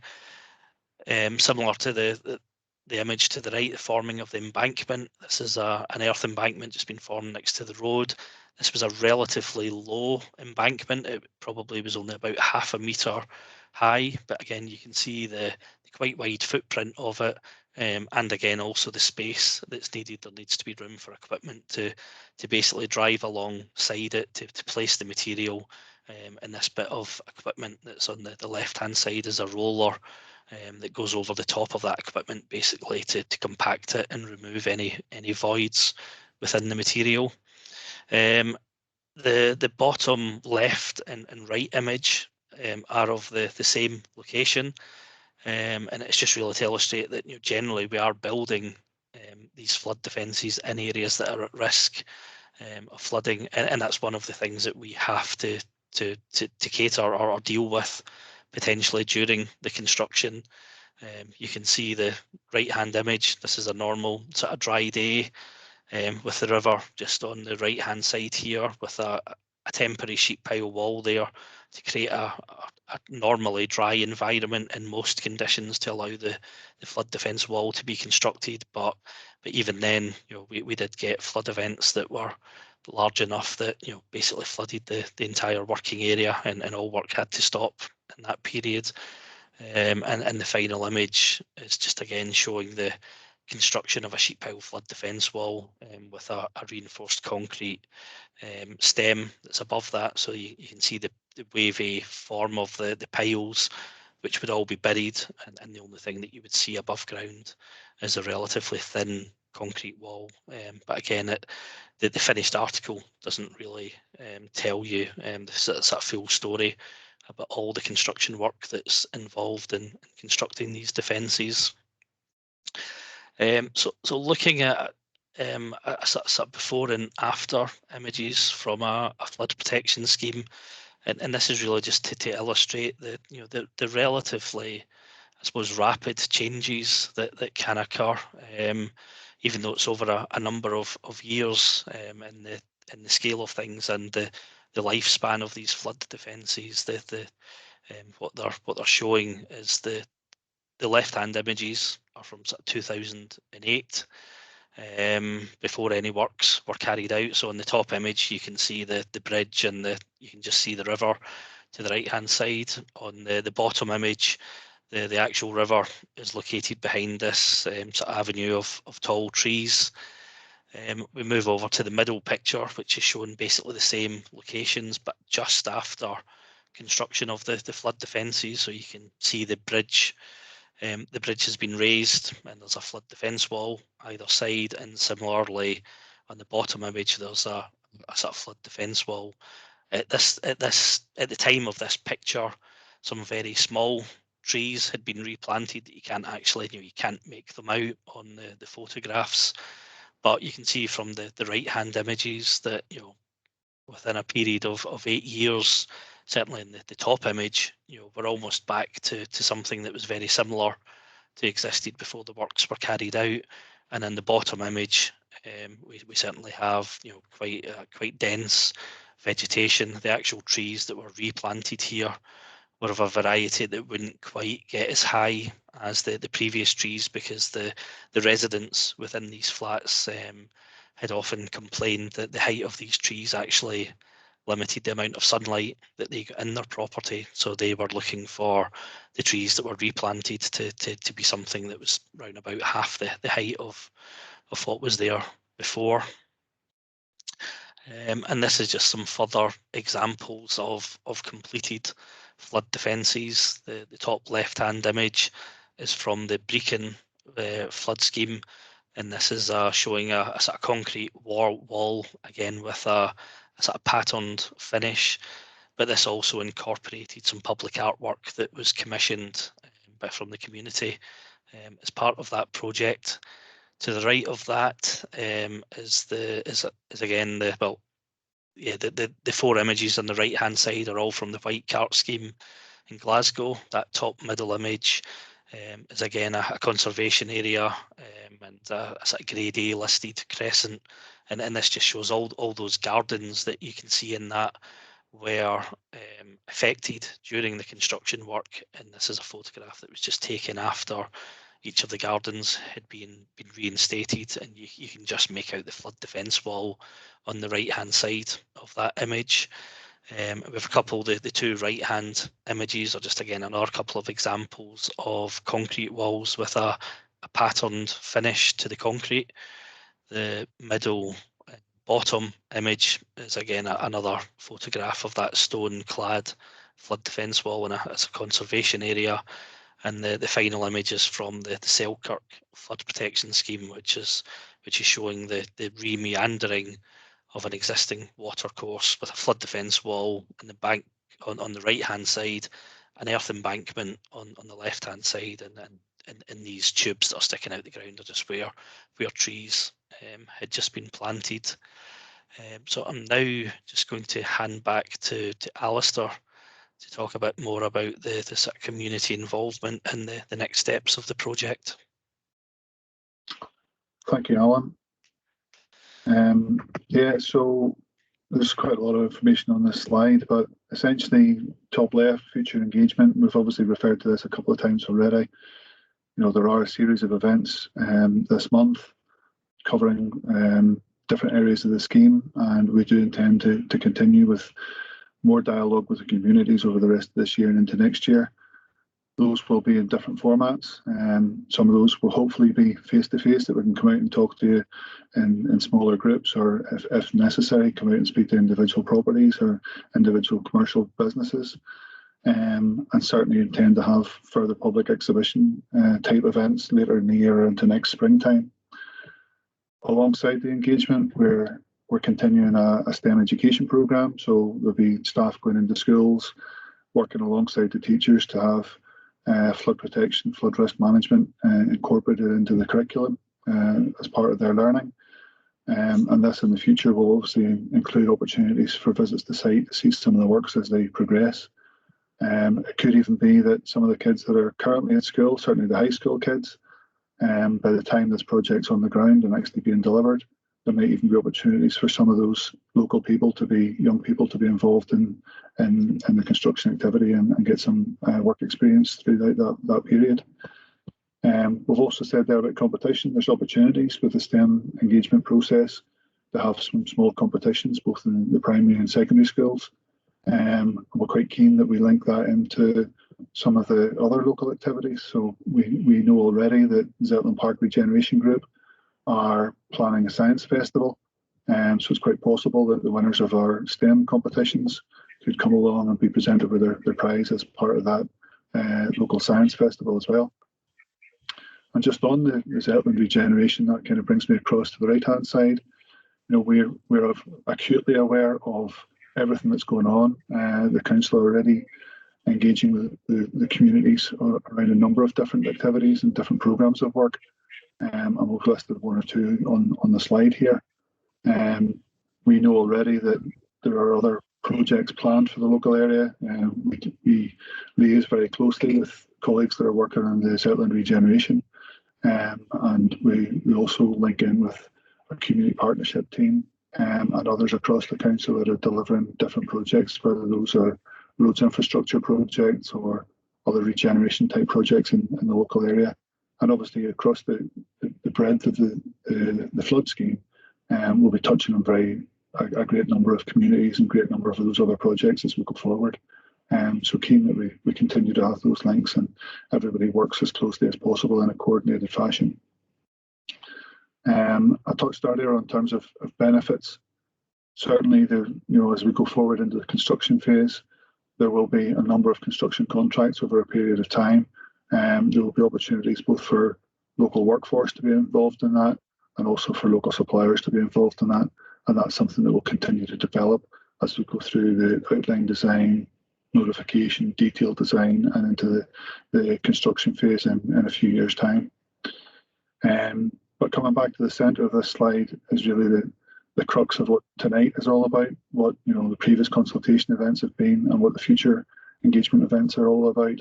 Similar to the image to the right, the forming of the embankment. This is an earth embankment just been formed next to the road. This was a relatively low embankment. It probably was only about half a metre high, but again, you can see the quite wide footprint of it. And again, also the space that's needed. There needs to be room for equipment to basically drive alongside it to place the material. And this bit of equipment that's on the left-hand side is a roller that goes over the top of that equipment, basically to compact it and remove any voids within the material. The bottom left and right image are of the same location, and it's just really to illustrate that generally we are building these flood defences in areas that are at risk of flooding, and that's one of the things that we have to cater or deal with potentially during the construction. You can see the right-hand image. This is a normal sort of dry day with the river just on the right-hand side here, with a temporary sheet pile wall there to create a normally dry environment in most conditions to allow the flood defence wall to be constructed. But even then, we did get flood events that were large enough that basically flooded the entire working area, and all work had to stop in that period. And the final image is just again showing the construction of a sheet pile flood defence wall with a reinforced concrete stem that's above that. So you can see the wavy form of the piles, which would all be buried, and the only thing that you would see above ground is a relatively thin concrete wall. But again, the finished article doesn't really tell you that full story about all the construction work that's involved in constructing these defences. So looking at a sort of before and after images from a flood protection scheme, and this is really just to illustrate the relatively, I suppose, rapid changes that can occur, even though it's over a number of years in the scale of things and the lifespan of these flood defences. What they're showing is the left-hand images are from sort of 2008, before any works were carried out. So on the top image, you can see the bridge, and you can just see the river to the right-hand side. On the bottom image, the actual river is located behind this sort of avenue of tall trees. We move over to the middle picture, which is showing basically the same locations, but just after construction of the flood defences. So you can see the bridge. The bridge has been raised, and there's a flood defence wall either side, and similarly on the bottom image there's a sort of flood defence wall. At the time of this picture, some very small trees had been replanted that you can't make them out on the photographs, but you can see from the right-hand images that within a period of 8 years, certainly in the top image, we're almost back to something that was very similar to existed before the works were carried out. And in the bottom image, we certainly have quite dense vegetation. The actual trees that were replanted here were of a variety that wouldn't quite get as high as the previous trees, because the residents within these flats had often complained that the height of these trees actually limited the amount of sunlight that they got in their property. So they were looking for the trees that were replanted to be something that was round about half the height of what was there before. And this is just some further examples of completed flood defences. The top left-hand image is from the Brecon flood scheme, and this is showing a sort of concrete wall again with a sort of patterned finish. but this also incorporated some public artwork that was commissioned from the community as part of that project. To the right of that is again the four images on the right hand side are all from the White Cart scheme in Glasgow. That top middle image is again a conservation area and a sort of grade A listed crescent, and this just shows all those gardens that you can see in that were affected during the construction work, and this is a photograph that was just taken after each of the gardens had been reinstated, and you can just make out the flood defence wall on the right hand side of that image. We have a couple, the two right hand images are just again another couple of examples of concrete walls with a patterned finish to the concrete. The middle bottom image is again another photograph of that stone clad flood defence wall as a conservation area. And the final image is from the Selkirk flood protection scheme, which is showing the re-meandering of an existing watercourse with a flood defence wall in the bank on the right hand side, an earth embankment on the left hand side, and these tubes that are sticking out the ground are just where trees had just been planted. So I'm now just going to hand back to Alistair to talk more about the sort of community involvement and the next steps of the project. Thank you, Alan. Yeah, so there's quite a lot of information on this slide, but essentially, top left, future engagement. We've obviously referred to this a couple of times already. You know, there are a series of events this month covering different areas of the scheme, and we do intend to continue with more dialogue with the communities over the rest of this year and into next year. Those will be in different formats. Some of those will hopefully be face-to-face, that we can come out and talk to you in smaller groups, or if necessary, come out and speak to individual properties or individual commercial businesses. And certainly intend to have further public exhibition type events later in the year or into next springtime. Alongside the engagement, we're continuing a STEM education programme, so there'll be staff going into schools, working alongside the teachers to have flood protection, flood risk management incorporated into the curriculum as part of their learning. And this in the future will obviously include opportunities for visits to site to see some of the works as they progress. It could even be that some of the kids that are currently at school, certainly the high school kids, by the time this project's on the ground and actually being delivered, there might even be opportunities for some of those local people young people to be involved in the construction activity and get some work experience throughout that period. We've also said there about competition. There's opportunities with the STEM engagement process to have some small competitions, both in the primary and secondary schools. We're quite keen that we link that into some of the other local activities. So we know already that Zetland Park Regeneration Group are planning a science festival, so it's quite possible that the winners of our STEM competitions could come along and be presented with their prize as part of that local science festival as well. And just on the Zetland regeneration, that kind of brings me across to the right hand side. You know, we're acutely aware of everything that's going on. The council are already engaging with the communities around a number of different activities and different programmes of work. And we've listed one or two on the slide here. We know already that there are other projects planned for the local area. We liaise very closely with colleagues that are working on the Zetland regeneration. And we also link in with our community partnership team and others across the council that are delivering different projects, whether those are roads infrastructure projects or other regeneration type projects in the local area. And obviously across the breadth of the flood scheme, we'll be touching on a great number of communities and great number of those other projects as we go forward. So keen that we continue to have those links and everybody works as closely as possible in a coordinated fashion. I touched earlier on terms of benefits. Certainly, as we go forward into the construction phase, there will be a number of construction contracts over a period of time. There will be opportunities both for local workforce to be involved in that and also for local suppliers to be involved in that. And that's something that will continue to develop as we go through the outline design, notification, detailed design, and into the construction phase in a few years' time. But coming back to the centre of this slide is really the crux of what tonight is all about, what the previous consultation events have been, and what the future engagement events are all about,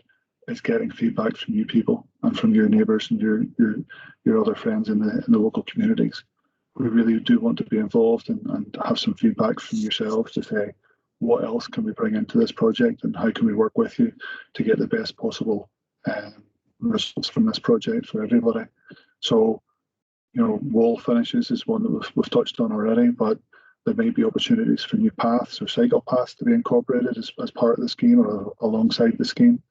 is getting feedback from you people and from your neighbours and your other friends in the local communities. We really do want to be involved and have some feedback from yourselves to say, what else can we bring into this project and how can we work with you to get the best possible results from this project for everybody. So, wall finishes is one that we've touched on already, but there may be opportunities for new paths or cycle paths to be incorporated as part of the scheme or alongside the scheme.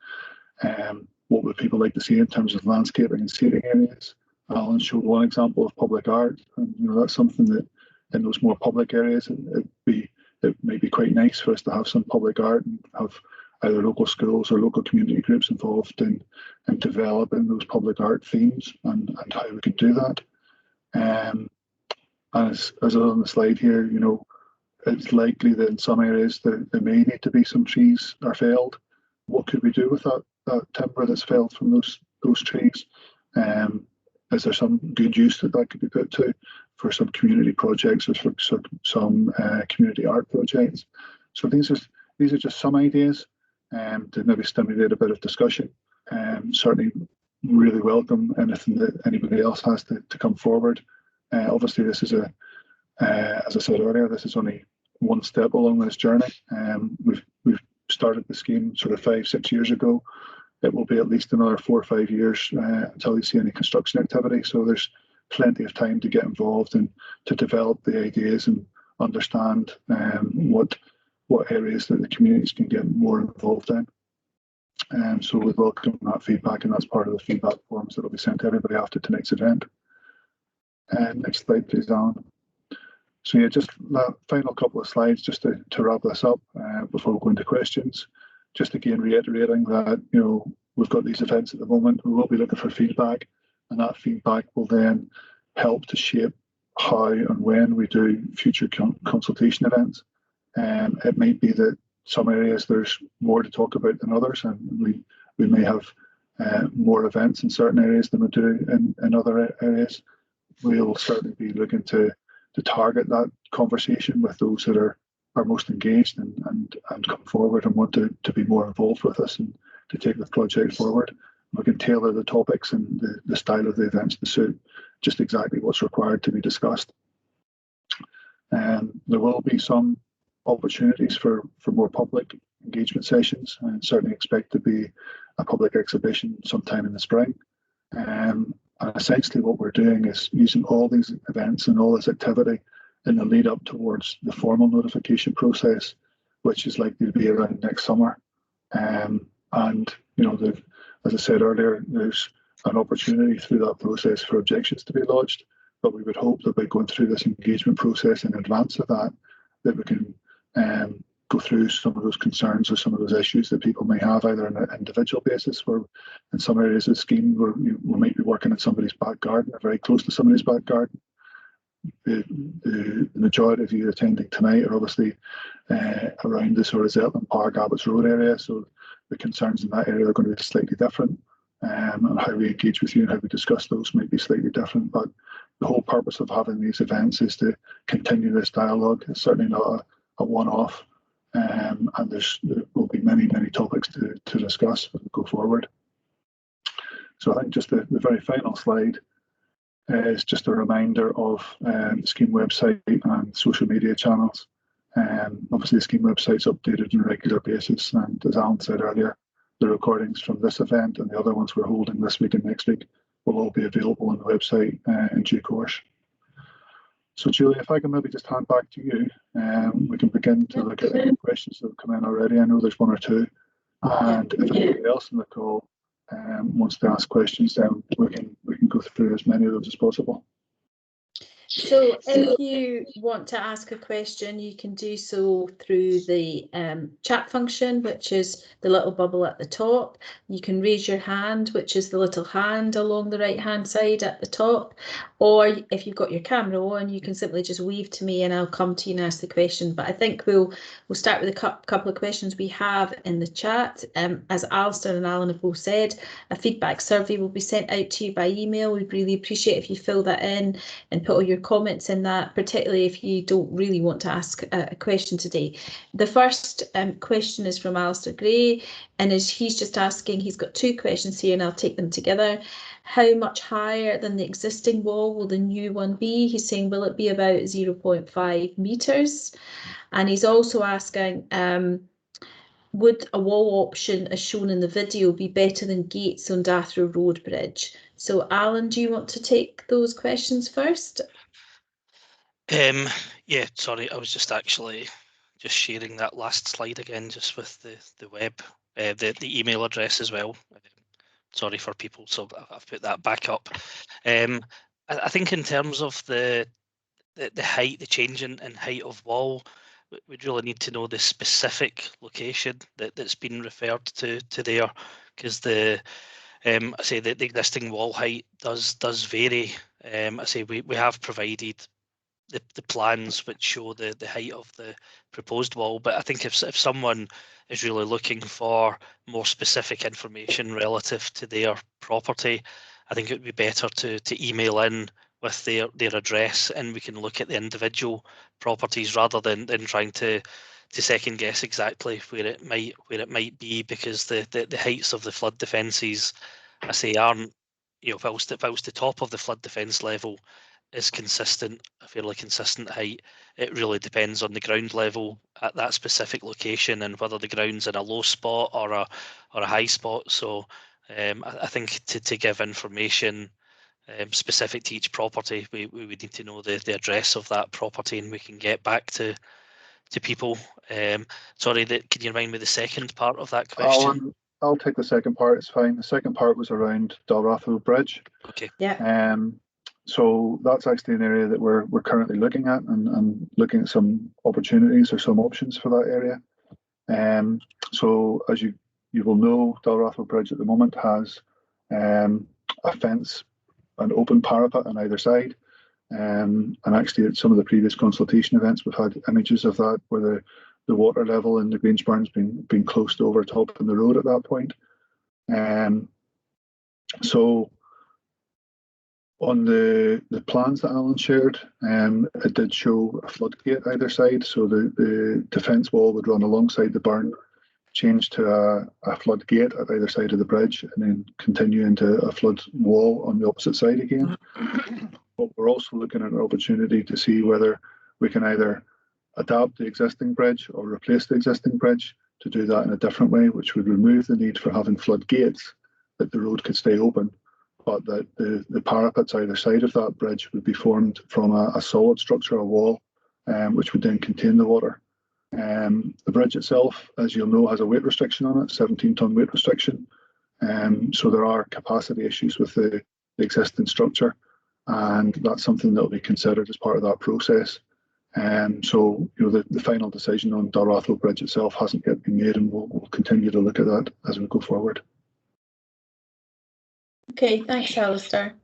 What would people like to see in terms of landscaping and seating areas? Alan showed one example of public art, and that's something that in those more public areas it may be quite nice for us to have some public art and have either local schools or local community groups involved in developing those public art themes and how we can do that. As on the slide here, it's likely that in some areas there may need to be some trees are felled. What could we do with that timber that's felled from those trees? Is there some good use that could be put to for some community projects or for some community art projects? So these are just some ideas to maybe stimulate a bit of discussion. Certainly really welcome anything that anybody else has to come forward. Obviously, this is as I said earlier, this is only one step along this journey. We've started the scheme sort of 5-6 years ago. It will be at least another 4 or 5 years until we see any construction activity. So there's plenty of time to get involved and to develop the ideas and understand what areas that the communities can get more involved in. So we welcome that feedback, and that's part of the feedback forms that will be sent to everybody after tonight's event. Next slide, please, Alan. So yeah, just that final couple of slides just to wrap this up before we go into questions. Just again reiterating that we've got these events at the moment. We will be looking for feedback, and that feedback will then help to shape how and when we do future consultation events. It might be that some areas there's more to talk about than others, and we may have more events in certain areas than we do in other areas. We'll certainly be looking to target that conversation with those that are most engaged and come forward and want to be more involved with us and to take the project forward. We can tailor the topics and the style of the events to suit just exactly what's required to be discussed. There will be some opportunities for more public engagement sessions, and certainly expect to be a public exhibition sometime in the spring. And essentially what we're doing is using all these events and all this activity in the lead up towards the formal notification process, which is likely to be around next summer. And as I said earlier, there's an opportunity through that process for objections to be lodged, but we would hope that by going through this engagement process in advance of that we can go through some of those concerns or some of those issues that people may have, either on an individual basis, where in some areas of the scheme where we might be working in somebody's back garden or very close to somebody's back garden. The majority of you attending tonight are obviously around the sort of Zetland Park, Abbots Road area, so the concerns in that area are going to be slightly different, and how we engage with you and how we discuss those might be slightly different. But the whole purpose of having these events is to continue this dialogue. It's certainly not a one-off, and there will be many topics to discuss as we go forward. So I think just the very final slide is just a reminder of the scheme website and social media channels. Obviously the scheme website's updated on a regular basis, and as Alan said earlier, the recordings from this event and the other ones we're holding this week and next week will all be available on the website in due course. So Julie, if I can maybe just hand back to you, we can begin to look at any questions that have come in already. I know there's one or two, and if anybody else in the call wants to ask questions, then we can go through as many of those as possible. So if you want to ask a question, you can do so through the chat function, which is the little bubble at the top. You can raise your hand, which is the little hand along the right-hand side at the top. Or if you've got your camera on, you can simply just wave to me and I'll come to you and ask the question. But I think we'll start with a couple of questions we have in the chat. As Alistair and Alan have both said, a feedback survey will be sent out to you by email. We'd really appreciate if you fill that in and put all your comments in that, particularly if you don't really want to ask a question today. The first question is from Alistair Gray, and he's just asking, he's got two questions here and I'll take them together. How much higher than the existing wall will the new one be? He's saying, will it be about 0.5 metres? And he's also asking, would a wall option as shown in the video be better than gates on Dathrow Road Bridge? So Alan, do you want to take those questions first? Yeah, sorry, I was just actually just sharing that last slide again, just with the web, the email address as well. Sorry for people, so I've put that back up. I think in terms of the height, the change in height of wall, we'd really need to know the specific location that's been referred to there, because I say the existing wall height does vary. I say we have provided the plans which show the height of the proposed wall, but I think if someone is really looking for more specific information relative to their property, I think it would be better to email in with their address, and we can look at the individual properties rather than trying to second guess exactly where it might be, because the heights of the flood defences, I say, aren't, whilst the top of the flood defence level is consistent, a fairly consistent height, it really depends on the ground level at that specific location and whether the ground's in a low spot or a high spot. So I think to give information specific to each property, we would need to know the address of that property, and we can get back to people. Sorry, can you remind me the second part of that question? I'll take the second part, it's fine. The second part was around Dalrathrow Bridge. Okay. Yeah. So that's actually an area that we're currently looking at and looking at some opportunities or some options for that area. So as you will know, Dalrathrow Bridge at the moment has a fence, an open parapet on either side. And actually at some of the previous consultation events, we've had images of that where the water level in the Greensburn's been close to over top in the road at that point. So on the plans that Alan shared, it did show a floodgate either side. So the defence wall would run alongside the burn, change to a floodgate at either side of the bridge, and then continue into a flood wall on the opposite side again. But we're also looking at an opportunity to see whether we can either adapt the existing bridge or replace the existing bridge to do that in a different way, which would remove the need for having floodgates, that the road could stay open, but that the parapets either side of that bridge would be formed from a solid structure, a wall, which would then contain the water. The bridge itself, as you'll know, has a weight restriction on it, 17-ton weight restriction. So there are capacity issues with the existing structure, and that's something that will be considered as part of that process. So the final decision on Dalrathrow Bridge itself hasn't yet been made, and we'll continue to look at that as we go forward. Okay, thanks, Alistair.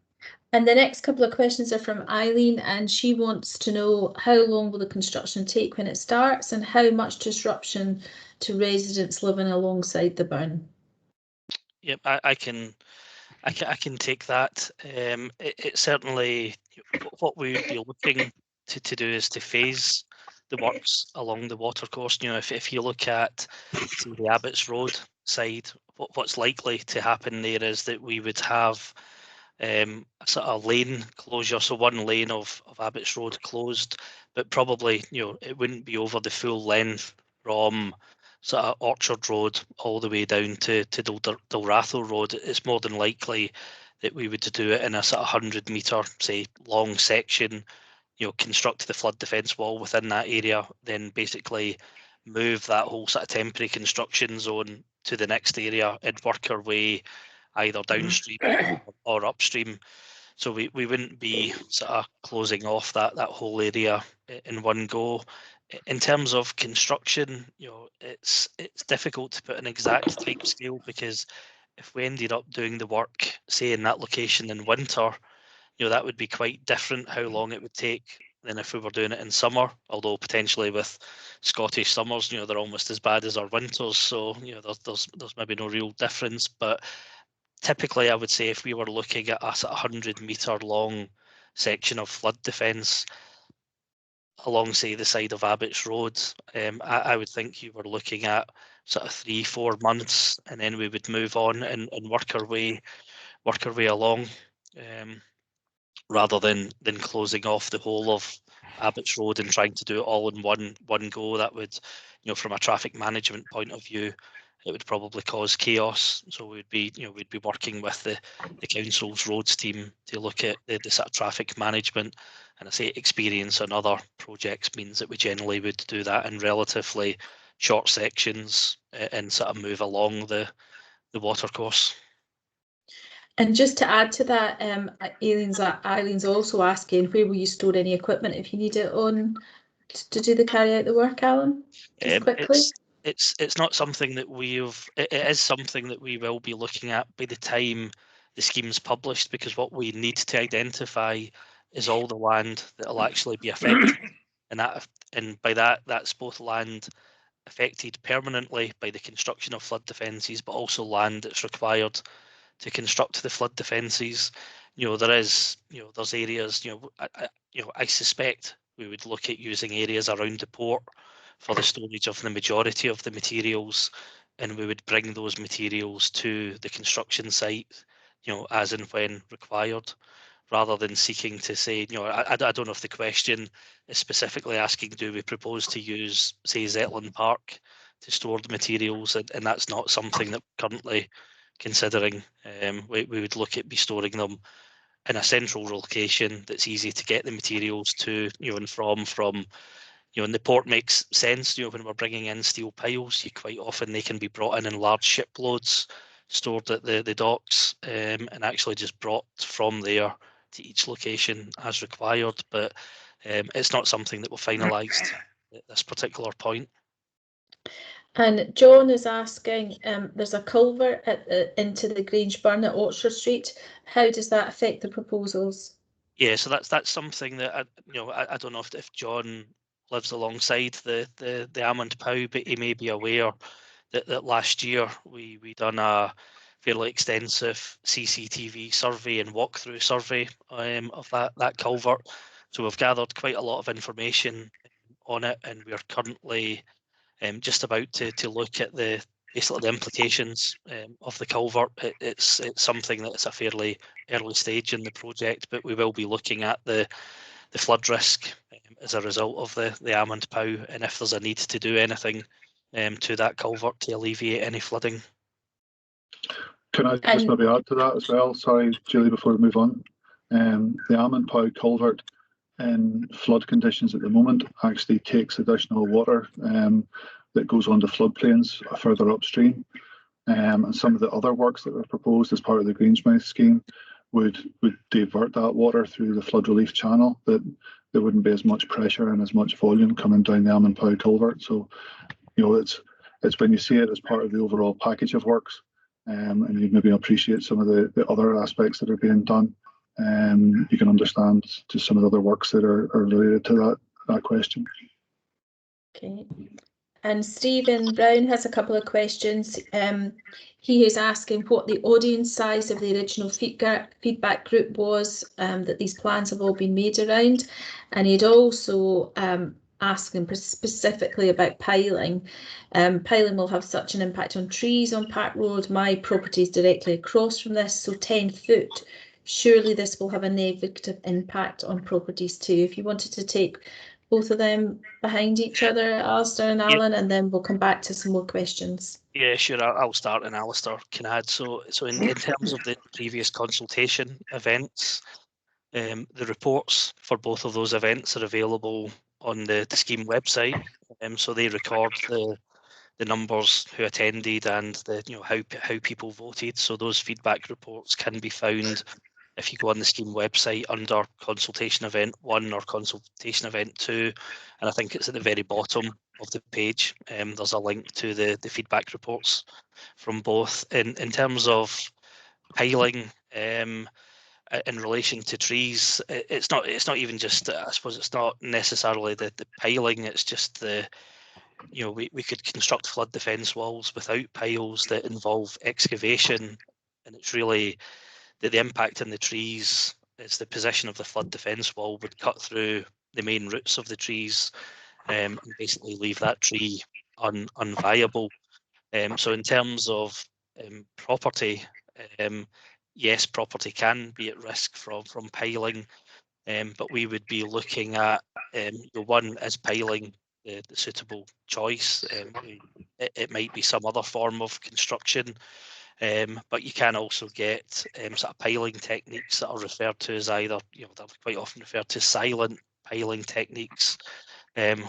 And the next couple of questions are from Eileen, and she wants to know how long will the construction take when it starts, and how much disruption to residents living alongside the burn? Yep, I can take that. It certainly, what we would be looking to do is to phase the works along the watercourse. If you look at the Abbots Road side, what's likely to happen there is that we would have a sort of lane closure, so one lane of Abbots Road closed, but probably it wouldn't be over the full length from sort of Orchard Road all the way down to Dalrathrow Road. It's more than likely that we would do it in a sort of 100-metre, say, long section, construct the flood defence wall within that area, then basically move that whole sort of temporary construction zone to the next area and work our way either downstream or upstream. So we wouldn't be sort of closing off that whole area in one go. In terms of construction, it's difficult to put an exact timescale, because if we ended up doing the work, say in that location in winter, that would be quite different how long it would take than if we were doing it in summer. Although potentially with Scottish summers, they're almost as bad as our winters, so there's maybe no real difference. But typically, I would say if we were looking at a 100-metre long section of flood defence along, say, the side of Abbott's Road, I would think you were looking at sort of 3-4 months, and then we would move on and work our way along, rather than closing off the whole of Abbott's Road and trying to do it all in one go. That would, from a traffic management point of view, it would probably cause chaos. So we'd be working with the council's roads team to look at the sort of traffic management. And I say experience on other projects means that we generally would do that in relatively short sections and sort of move along the watercourse. And just to add to that, Eileen's also asking, where will you store any equipment if you need it on to carry out the work, Alan? Just quickly. It's not something that it is something that we will be looking at by the time the scheme's published, because what we need to identify is all the land that will actually be affected, and by that's both land affected permanently by the construction of flood defences, but also land that's required to construct the flood defences. There's areas. I suspect we would look at using areas around the port for the storage of the majority of the materials, and we would bring those materials to the construction site, as and when required, rather than seeking to say, I don't know if the question is specifically asking, do we propose to use, say, Zetland Park to store the materials, and that's not something that we're currently considering. We would look at storing them in a central location that's easy to get the materials to, and from. And the port makes sense. When we're bringing in steel piles, quite often they can be brought in large shiploads, stored at the docks, and actually just brought from there to each location as required. But it's not something that we've finalised at this particular point. And John is asking, there's a culvert into the Grange Burn at Orchard Street. How does that affect the proposals? Yeah, so that's something that I don't know if John lives alongside the Almond Pow, but he may be aware that last year we done a fairly extensive CCTV survey and walkthrough survey of that culvert. So we've gathered quite a lot of information on it, and we're currently just about to look at basically the implications of the culvert. It's something that's a fairly early stage in the project, but we will be looking at the flood risk as a result of the Almond Pow, and if there's a need to do anything to that culvert to alleviate any flooding. Can I just maybe add to that as well? Sorry, Julie, before we move on. The Almond Pow culvert in flood conditions at the moment actually takes additional water that goes onto floodplains further upstream. And some of the other works that were proposed as part of the Greensmouth scheme would divert that water through the flood relief channel, that there wouldn't be as much pressure and as much volume coming down the Almond Pow culvert. So, it's when you see it as part of the overall package of works, and you maybe appreciate some of the other aspects that are being done, you can understand just some of the other works that are related to that question. Okay. And Stephen Brown has a couple of questions. He is asking what the audience size of the original feedback group was that these plans have all been made around, and he'd also asking specifically about piling. Piling will have such an impact on trees on Park Road. My property is directly across from this, so 10 foot. Surely this will have a negative impact on properties too. If you wanted to take both of them behind each other, Alistair and Alan, and then we'll come back to some more questions. Yeah, sure. I'll start and Alistair can add. So in terms of the previous consultation events, the reports for both of those events are available on the scheme website. So they record the numbers who attended and how people voted. So those feedback reports can be found if you go on the scheme website under consultation event 1 or consultation event 2, and I think it's at the very bottom of the page, there's a link to the feedback reports from both. In terms of piling, in relation to trees, it's not even just, I suppose it's not necessarily the piling, it's just the, you know, we could construct flood defence walls without piles that involve excavation, and it's really the impact on the trees is the position of the flood defence wall would cut through the main roots of the trees, and basically leave that tree unviable. So in terms of property, yes, property can be at risk from piling, but we would be looking at the one as piling the suitable choice. It might be some other form of construction, but you can also get sort of piling techniques that are referred to as either, you know, they're quite often referred to silent piling techniques,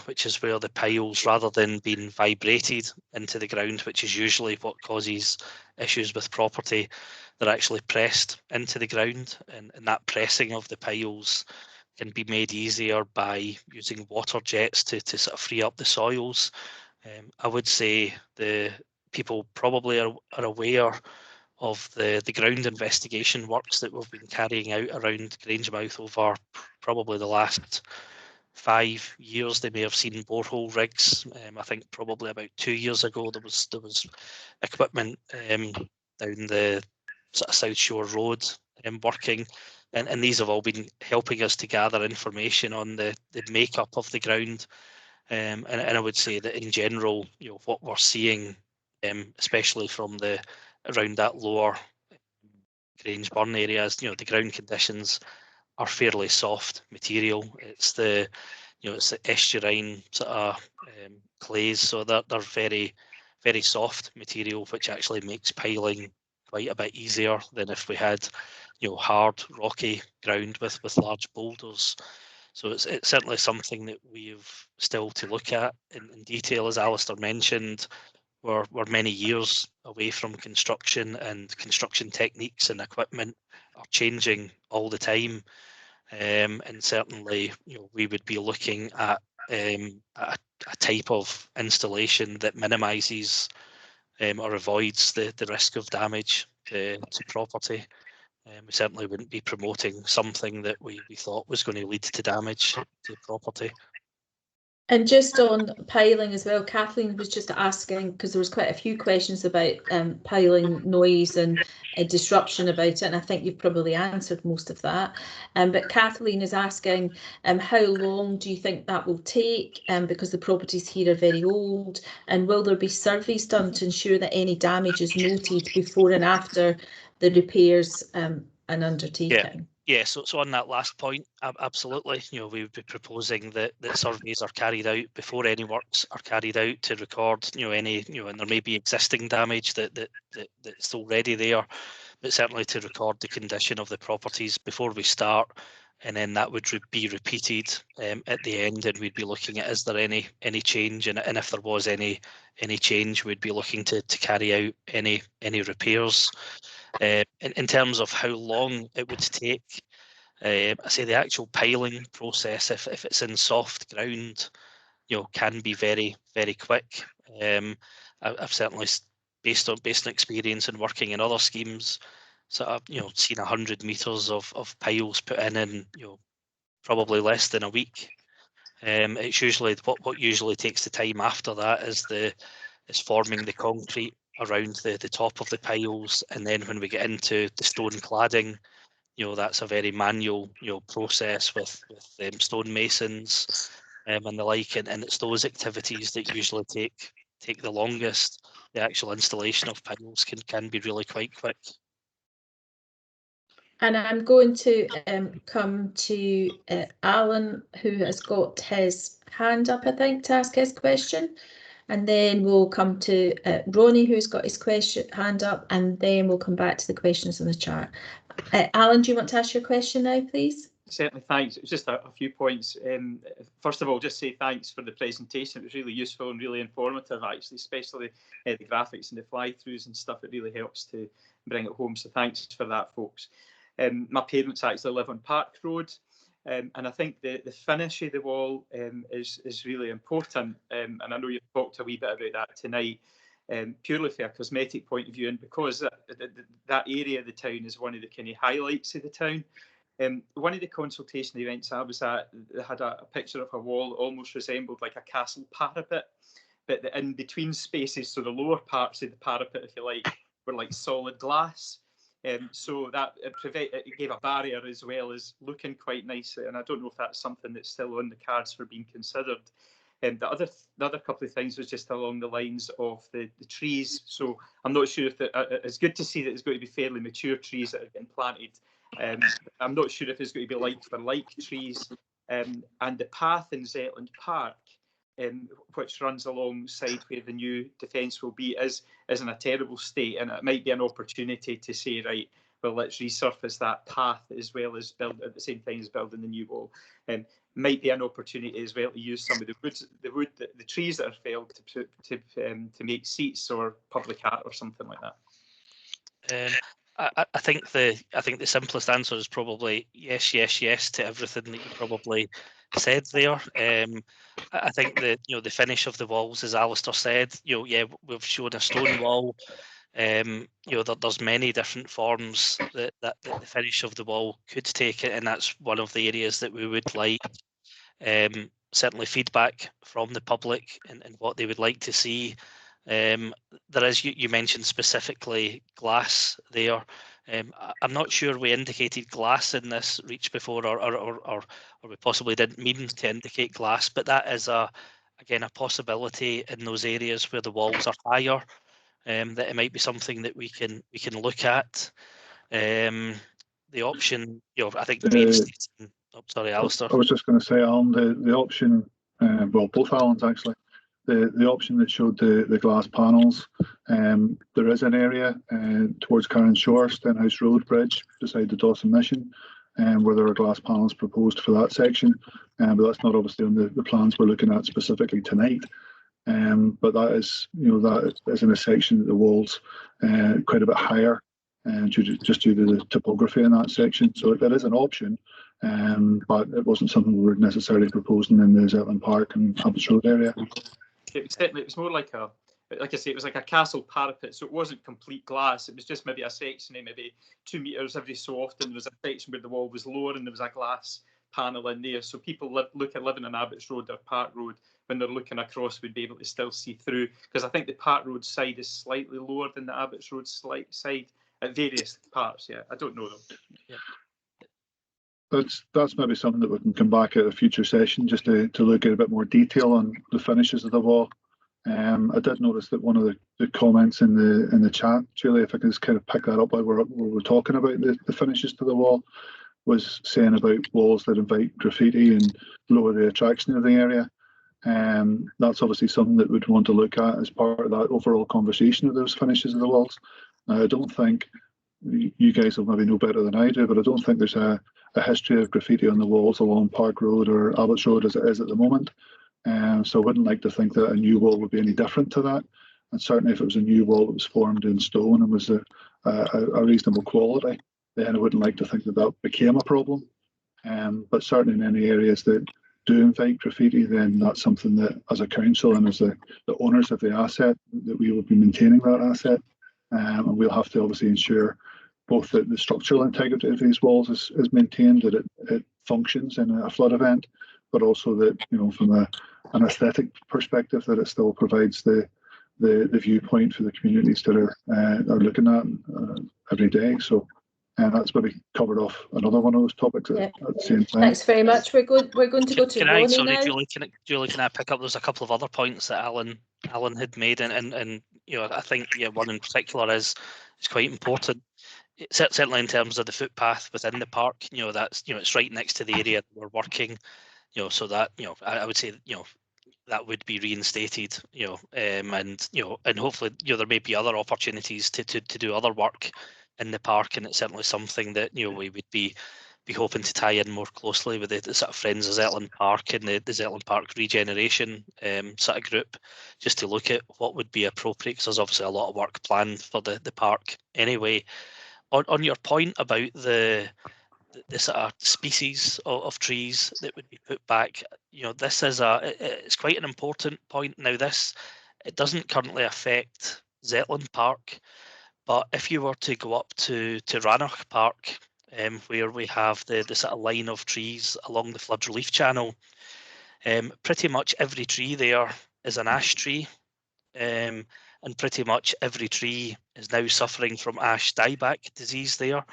which is where the piles, rather than being vibrated into the ground, which is usually what causes issues with property, they're actually pressed into the ground, and that pressing of the piles can be made easier by using water jets to sort of free up the soils. I would say the people probably are aware of the ground investigation works that we've been carrying out around Grangemouth over probably the last 5 years. They may have seen borehole rigs. I think probably about 2 years ago there was equipment down the sort of South Shore Road working, and these have all been helping us to gather information on the makeup of the ground. And I would say that in general, you know, what we're seeing, especially from around that lower Grangeburn areas, you know, the ground conditions are fairly soft material. It's the, you know, it's the estuarine sort of clays, so they're very, very soft material, which actually makes piling quite a bit easier than if we had, you know, hard rocky ground with large boulders. So it's certainly something that we've still to look at in detail. As Alistair mentioned, we're many years away from construction, and construction techniques and equipment are changing all the time. And certainly, you know, we would be looking at a type of installation that minimises or avoids the risk of damage to property. We certainly wouldn't be promoting something that we thought was going to lead to damage to property. And just on piling as well, Kathleen was just asking, because there was quite a few questions about piling noise and disruption about it, and I think you've probably answered most of that. But Kathleen is asking, how long do you think that will take? Because the properties here are very old, and will there be surveys done to ensure that any damage is noted before and after the repairs and undertaking? Yeah, so on that last point, absolutely. You know, we would be proposing that surveys are carried out before any works are carried out to record, you know, any, you know, and there may be existing damage that's already there, but certainly to record the condition of the properties before we start, and then that would be repeated at the end, and we'd be looking at, is there any change, and if there was any change, we'd be looking to carry out any repairs. In terms of how long it would take, I say the actual piling process, if it's in soft ground, you know, can be very, very quick. I've certainly, based on experience and working in other schemes, sort of, you know, seen 100 metres of piles put in, you know, probably less than a week. It's usually what usually takes the time after that is forming the concrete around the top of the piles, and then when we get into the stone cladding, you know, that's a very manual, you know, process with stonemasons and the like, and it's those activities that usually take the longest. The actual installation of piles can be really quite quick. And I'm going to come to Alan, who has got his hand up, I think, to ask his question. And then we'll come to Ronnie, who's got his hand up, and then we'll come back to the questions in the chat. Alan, do you want to ask your question now, please? Certainly, thanks. It was just a few points. First of all, just say thanks for the presentation. It was really useful and really informative, actually, especially the graphics and the fly-throughs and stuff. It really helps to bring it home. So thanks for that, folks. My parents actually live on Park Road, and I think the finish of the wall is really important. And I know you've talked a wee bit about that tonight, purely from a cosmetic point of view, and because that area of the town is one of the kind of highlights of the town. One of the consultation events I was at, they had a picture of a wall that almost resembled like a castle parapet, but the in-between spaces, so the lower parts of the parapet, if you like, were like solid glass. So that it gave a barrier as well as looking quite nicely. And I don't know if that's something that's still on the cards for being considered. The other couple of things was just along the lines of the trees. So I'm not sure if it's good to see that it's going to be fairly mature trees that have been planted. I'm not sure if it's going to be like for like trees. And the path in Zetland Park, which runs alongside where the new defence will be, is in a terrible state, and it might be an opportunity to say, right, well, let's resurface that path as well as build at the same time as building the new wall. Might be an opportunity as well to use some of the trees that are felled to make seats or public art or something like that. I think the simplest answer is probably yes, yes, yes to everything that you probably said there. I think the finish of the walls, as Alistair said, yeah, we've shown a stone wall. There's many different forms that the finish of the wall could take it, and that's one of the areas that we would like. Certainly feedback from the public and what they would like to see. There is, you mentioned specifically glass there. I'm not sure we indicated glass in this reach before, or we possibly didn't mean to indicate glass, but that is again a possibility in those areas where the walls are higher. That it might be something that we can look at. The option, I think reinstating. Oh, sorry, Alistair. I was just going to say, Alan, the option, well, both Alans actually, the option that showed the glass panels, there is an area towards Karen Shore, Stenhouse Road Bridge, beside the Dawson Mission, where there are glass panels proposed for that section, but that's not obviously on the plans we're looking at specifically tonight. But that is, that is in a section of the walls quite a bit higher, due to the topography in that section. So that is an option, but it wasn't something we were necessarily proposing in the Zetland Park and Abbots Road area. It was more like I say, it was like a castle parapet, so it wasn't complete glass. It was just maybe a section of maybe 2 meters every so often. There was a section where the wall was lower and there was a glass panel in there, so people living on Abbots Road or Park Road, when they're looking across, would be able to still see through, because I think the Park Road side is slightly lower than the Abbots Road side at various parts. Yeah, I don't know though. Yeah. That's maybe something that we can come back at a future session, just to look at a bit more detail on the finishes of the wall. I did notice that one of the comments in the chat, Julie, if I could just kind of pick that up while we're talking about the finishes to the wall, was saying about walls that invite graffiti and lower the attraction of the area. That's obviously something that we'd want to look at as part of that overall conversation of those finishes of the walls. Now, I don't think, you guys will maybe know better than I do, but I don't think there's a history of graffiti on the walls along Park Road or Abbots Road as it is at the moment. So I wouldn't like to think that a new wall would be any different to that. And certainly if it was a new wall that was formed in stone and was a reasonable quality, then I wouldn't like to think that became a problem. But certainly in any areas that do invite graffiti, then that's something that as a council and as the owners of the asset, that we will be maintaining that asset. And we'll have to obviously ensure both that the structural integrity of these walls is maintained, that it functions in a flood event, but also that, from an aesthetic perspective, that it still provides the viewpoint for the communities that are looking at every day. So that's maybe covered off another one of those topics at the same time. Thanks very much. We're going to go to Ronnie now. Julie, can I pick up? There's a couple of other points that Alan had made, and I think one in particular is quite important. Certainly in terms of the footpath within the park, that's it's right next to the area that we're working, so that I would say that would be reinstated, and hopefully there may be other opportunities to do other work in the park, and it's certainly something that we would be hoping to tie in more closely with the sort of Friends of Zetland Park and the Zetland Park regeneration sort of group, just to look at what would be appropriate, because there's obviously a lot of work planned for the park anyway. on your point about the sort of species of trees that would be put back, this is it's quite an important point. Now, it doesn't currently affect Zetland Park, but if you were to go up to Rannoch Park, where we have the sort of line of trees along the flood relief channel, pretty much every tree there is an ash tree, and pretty much every tree is now suffering from ash dieback disease there.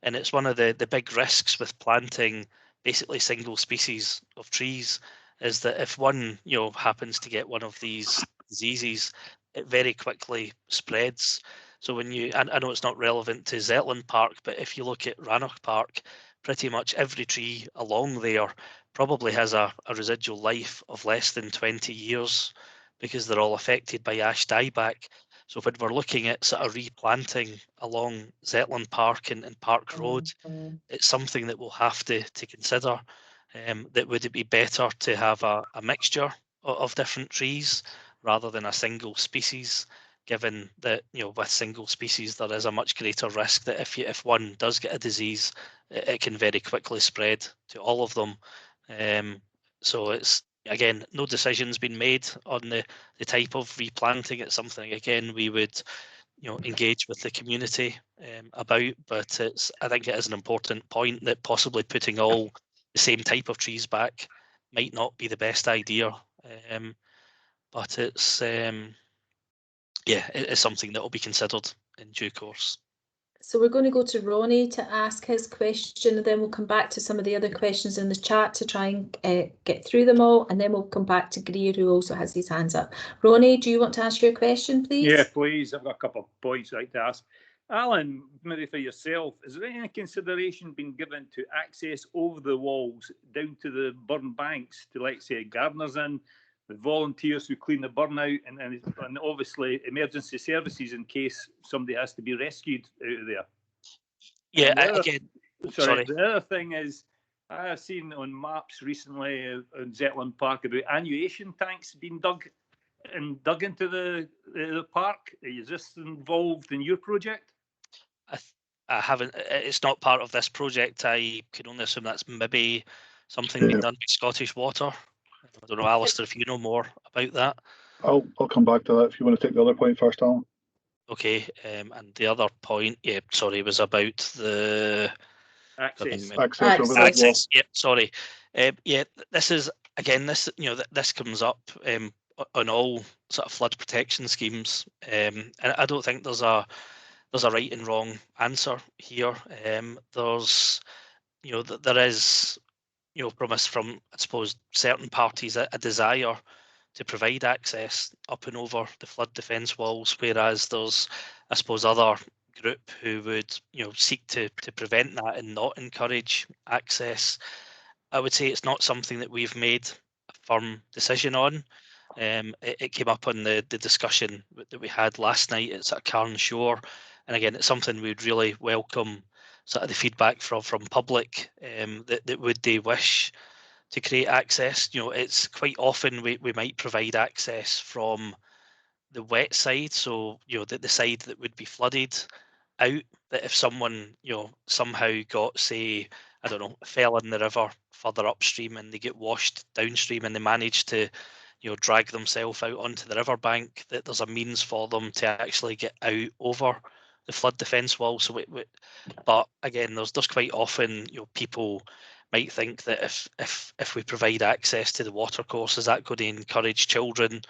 And it's one of the big risks with planting basically single species of trees, is that if one happens to get one of these diseases, it very quickly spreads. So when I know it's not relevant to Zetland Park, but if you look at Rannoch Park, pretty much every tree along there probably has a residual life of less than 20 years, because they're all affected by ash dieback. So when we're looking at sort of replanting along Zetland Park and Park Road, it's something that we'll have to consider. That would it be better to have a mixture of different trees rather than a single species, given that with single species there is a much greater risk that if one does get a disease, it can very quickly spread to all of them. So it's, again, no decision's been made on the type of replanting. It's something, again, we would engage with the community about, but I think it is an important point that possibly putting all the same type of trees back might not be the best idea. But it's it's something that will be considered in due course. So we're going to go to Ronnie to ask his question, and then we'll come back to some of the other questions in the chat to try and get through them all, and then we'll come back to Greer, who also has his hands up. Ronnie, do you want to ask your question, please? Yeah, please. I've got a couple of points I'd like to ask. Alan, maybe for yourself, is there any consideration being given to access over the walls down to the burn banks to, like, say, gardeners in, the volunteers who clean the burn out, and obviously emergency services in case somebody has to be rescued out of there? Yeah, The other thing is, I've seen on maps recently in Zetland Park about annuation tanks being dug into the park. Is this involved in your project? I haven't. It's not part of this project. I can only assume that's maybe something being done by Scottish Water. I don't know, Alistair, if you know more about that. I'll come back to that if you want to take the other point first, Alan. Okay, and the other point, was about the access. Access. Yeah, sorry. This is, again, this comes up on all sort of flood protection schemes, and I don't think there's a right and wrong answer here. There's, there is, from I suppose certain parties a desire to provide access up and over the flood defence walls, whereas there's, I suppose, other group who would seek to prevent that and not encourage access. I would say it's not something that we've made a firm decision on. It came up on the discussion that we had last night at Carn Shore, and again, it's something we'd really welcome sort of the feedback from public, that would they wish to create access. It's quite often we might provide access from the wet side, so the side that would be flooded out, that if someone somehow got, say, I don't know, fell in the river further upstream and they get washed downstream and they manage to drag themselves out onto the riverbank, that there's a means for them to actually get out over the flood defence wall. So but again, there's quite often people might think that if we provide access to the watercourse, is that going to encourage children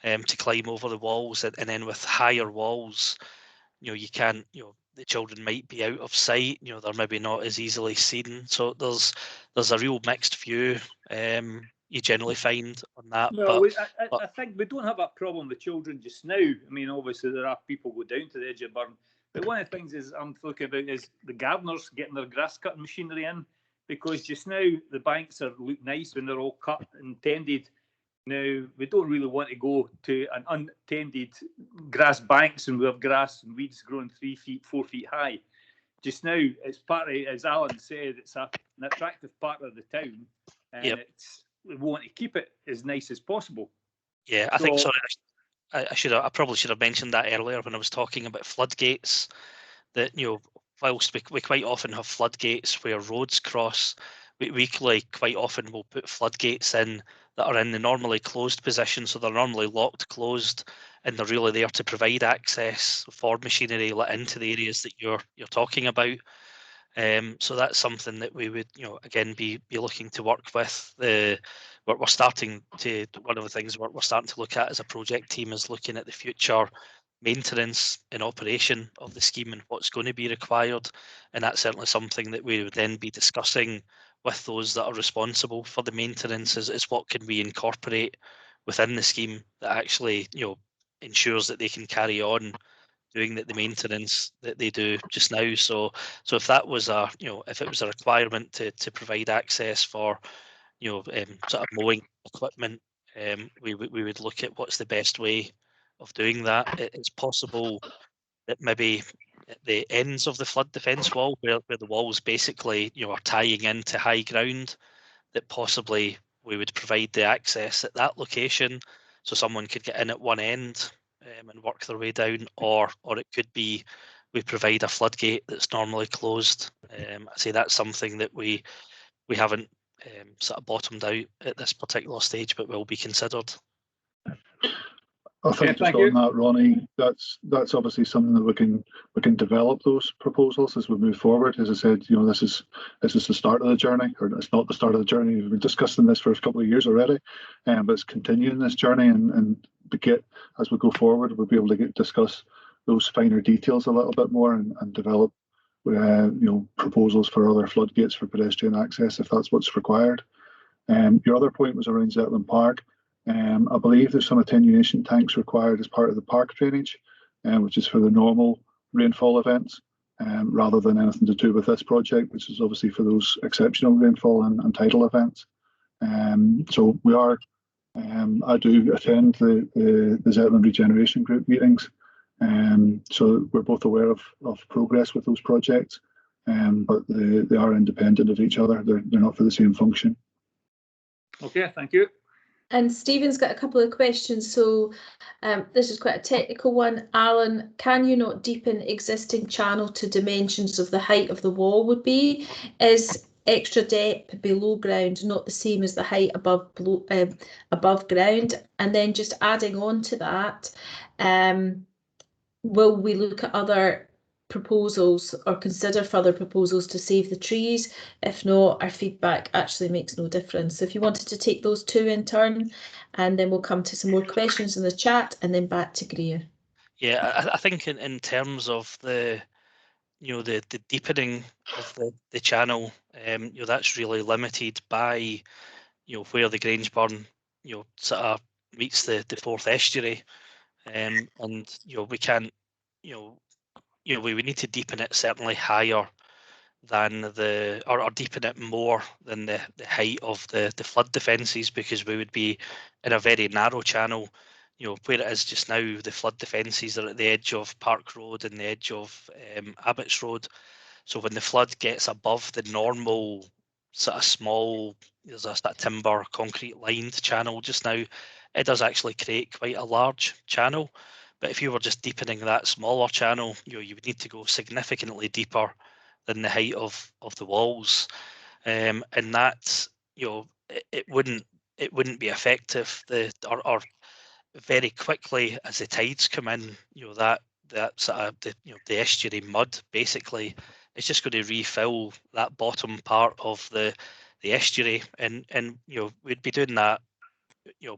to climb over the walls, and then with higher walls, you can't, the children might be out of sight, they're maybe not as easily seen. So there's a real mixed view you generally find on that. No, I think we don't have a problem with children just now. I mean, obviously there are people who go down to the edge of burn, but one of the things I'm talking about is the gardeners getting their grass cutting machinery in, because just now the banks look nice when they're all cut and tended. Now, we don't really want to go to an untended grass banks and we have grass and weeds growing 3 feet, 4 feet high. Just now, it's part of, as Alan said, it's an attractive part of the town, and we want to keep it as nice as possible. Yeah, I think, sorry, I probably should have mentioned that earlier when I was talking about floodgates, that, whilst we quite often have floodgates where roads cross, we quite often will put floodgates in that are in the normally closed position, so they're normally locked closed, and they're really there to provide access for machinery into the areas that you're talking about. So that's something that we would, again, be looking to work with. We're starting to, one of the things we're starting to look at as a project team is looking at the future maintenance and operation of the scheme and what's going to be required, and that's certainly something that we would then be discussing with those that are responsible for the maintenance. Is what can we incorporate within the scheme that actually ensures that they can carry on doing the maintenance that they do just now. So if that was if it was a requirement to provide access for sort of mowing equipment, we would look at what's the best way of doing that. It's possible that maybe at the ends of the flood defence wall, where the walls basically are tying into high ground, that possibly we would provide the access at that location, so someone could get in at one end and work their way down, or it could be we provide a floodgate that's normally closed. I say that's something that we haven't sort of bottomed out at this particular stage, but will be considered. I think just on that, Ronnie, that's obviously something that we can develop those proposals as we move forward. As I said, this is the start of the journey, or it's not the start of the journey. We've been discussing this for a couple of years already, but it's continuing this journey, and as we go forward, we'll be able to discuss those finer details a little bit more and develop proposals for other floodgates for pedestrian access if that's what's required. Your other point was around Zetland Park. I believe there's some attenuation tanks required as part of the park drainage, which is for the normal rainfall events, rather than anything to do with this project, which is obviously for those exceptional rainfall and tidal events. So we are, I do attend the Zetland Regeneration Group meetings, so we're both aware of progress with those projects, but they are independent of each other. They're not for the same function. Okay, thank you. And Stephen's got a couple of questions. So this is quite a technical one. Alan, can you not deepen existing channel to dimensions of the height of the wall would be? Is extra depth below ground not the same as the height above ground? And then just adding on to that, will we look at other proposals or consider further proposals to save the trees? If not, our feedback actually makes no difference. So if you wanted to take those two in turn, and then we'll come to some more questions in the chat, and then back to Greer. Yeah, I think in terms of the the deepening of the channel, that's really limited by where the Grangeburn sort of meets the Forth estuary, and we can't we would need to deepen it certainly higher than or deepen it more than the height of the flood defences, because we would be in a very narrow channel. Where it is just now, the flood defences are at the edge of Park Road and the edge of Abbots Road. So when the flood gets above the normal sort of small, there's a sort of timber concrete lined channel just now, it does actually create quite a large channel. But if you were just deepening that smaller channel, you would need to go significantly deeper than the height of the walls, and that it wouldn't be effective. Or very quickly as the tides come in, that sort of the estuary mud basically is just going to refill that bottom part of the estuary, and we'd be doing that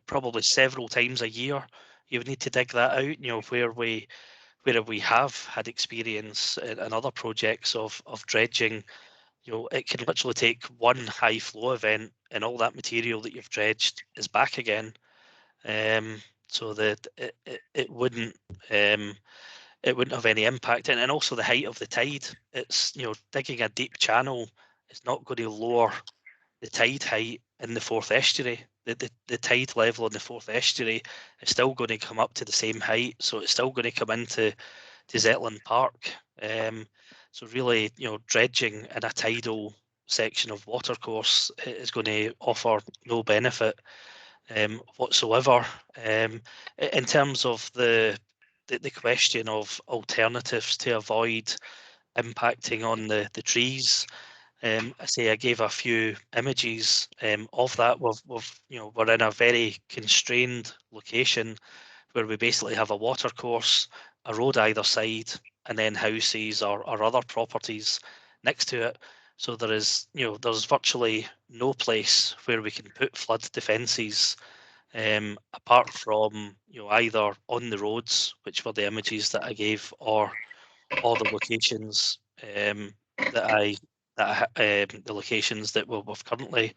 probably several times a year. You would need to dig that out, where we have had experience in other projects of dredging. It can literally take one high flow event and all that material that you've dredged is back again. So that it wouldn't have any impact, and also the height of the tide. It's digging a deep channel is not going to lower the tide height in the Forth estuary. The tide level in the Forth estuary is still going to come up to the same height, so it's still going to come into Zetland Park. So really, dredging in a tidal section of watercourse is going to offer no benefit whatsoever. In terms of the question of alternatives to avoid impacting on the trees. I gave a few images of that. We're in a very constrained location where we basically have a watercourse, a road either side, and then houses or other properties next to it. So there's virtually no place where we can put flood defences apart from either on the roads, which were the images that I gave, or the locations the locations that we've currently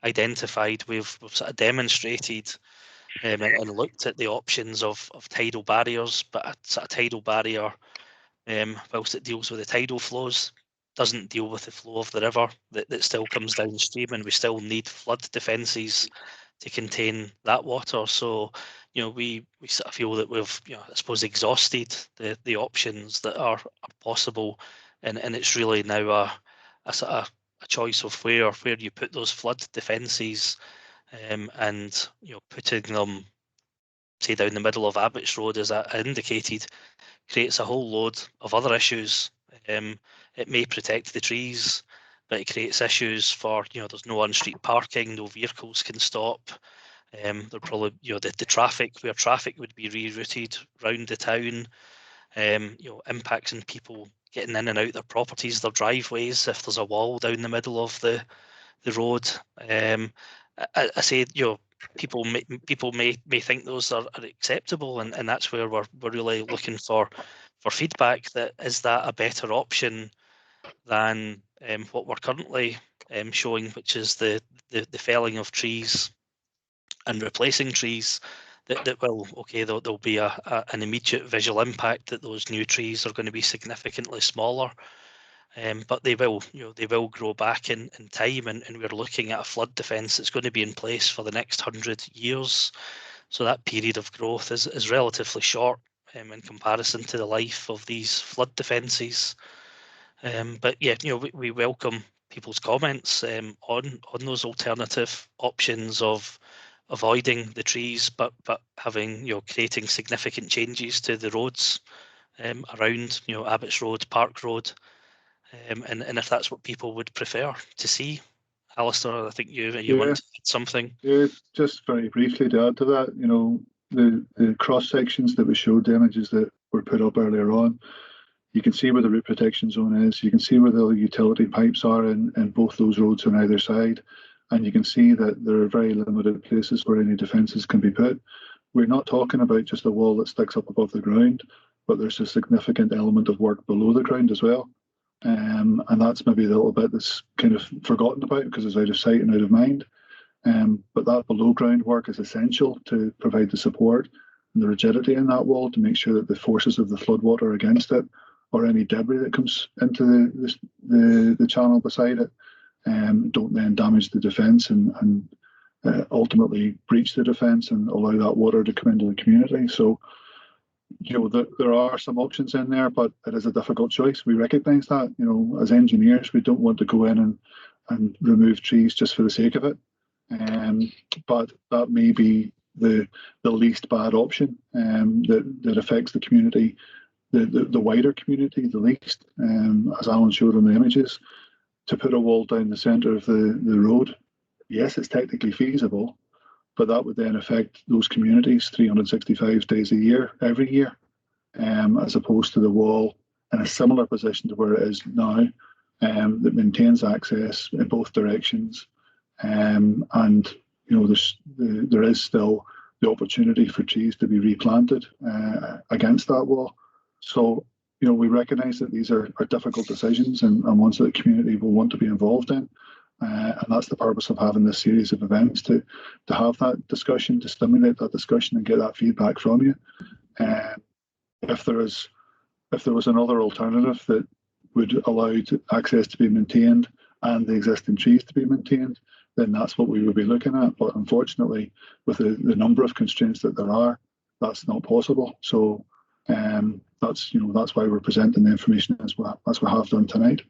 identified. We've sort of demonstrated and looked at the options of tidal barriers, but a sort of tidal barrier, whilst it deals with the tidal flows, doesn't deal with the flow of the river that still comes downstream, and we still need flood defences to contain that water. So, we sort of feel that we've, I suppose, exhausted the options that are possible, and it's really now a sort of a choice of where you put those flood defences, and putting them, say, down the middle of Abbott's Road, as I indicated, creates a whole load of other issues. It may protect the trees, but it creates issues for, there's no on-street parking, no vehicles can stop. There probably, the traffic, where traffic would be rerouted round the town, impacts on people getting in and out their properties, their driveways, if there's a wall down the middle of the road. I say, people may think those are acceptable, and that's where we're really looking for feedback. That is that a better option than what we're currently showing, which is the felling of trees and replacing trees. That will, okay, there'll be an immediate visual impact, that those new trees are going to be significantly smaller. But they will grow back in time, and we're looking at a flood defence that's going to be in place for the next 100 years. So that period of growth is relatively short in comparison to the life of these flood defences. But yeah, we welcome people's comments on those alternative options of avoiding the trees, but having, creating significant changes to the roads around, Abbott's Road, Park Road. And if that's what people would prefer to see. Alistair, I think you want to add something. Yeah, just very briefly to add to that, the cross sections that we showed, the images that were put up earlier on, you can see where the root protection zone is, you can see where the utility pipes are in both those roads on either side, and you can see that there are very limited places where any defences can be put. We're not talking about just a wall that sticks up above the ground, but there's a significant element of work below the ground as well. And that's maybe the little bit that's kind of forgotten about because it's out of sight and out of mind. But that below ground work is essential to provide the support and the rigidity in that wall to make sure that the forces of the floodwater against it, or any debris that comes into the channel beside it, don't then damage the defence and ultimately breach the defence and allow that water to come into the community. So, there are some options in there, but it is a difficult choice. We recognise that. As engineers, we don't want to go in and remove trees just for the sake of it. But that may be the least bad option that affects the community, the wider community, the least. As Alan showed on the images, to put a wall down the centre of the road, yes, it's technically feasible, but that would then affect those communities 365 days a year, every year, as opposed to the wall in a similar position to where it is now, that maintains access in both directions. And there is still the opportunity for trees to be replanted against that wall. So, we recognise that these are difficult decisions and ones that the community will want to be involved in. And that's the purpose of having this series of events, to have that discussion, to stimulate that discussion and get that feedback from you. If there was another alternative that would allow access to be maintained and the existing trees to be maintained, then that's what we would be looking at. But unfortunately, with the number of constraints that there are, that's not possible. So that's why we're presenting the information as we have done tonight.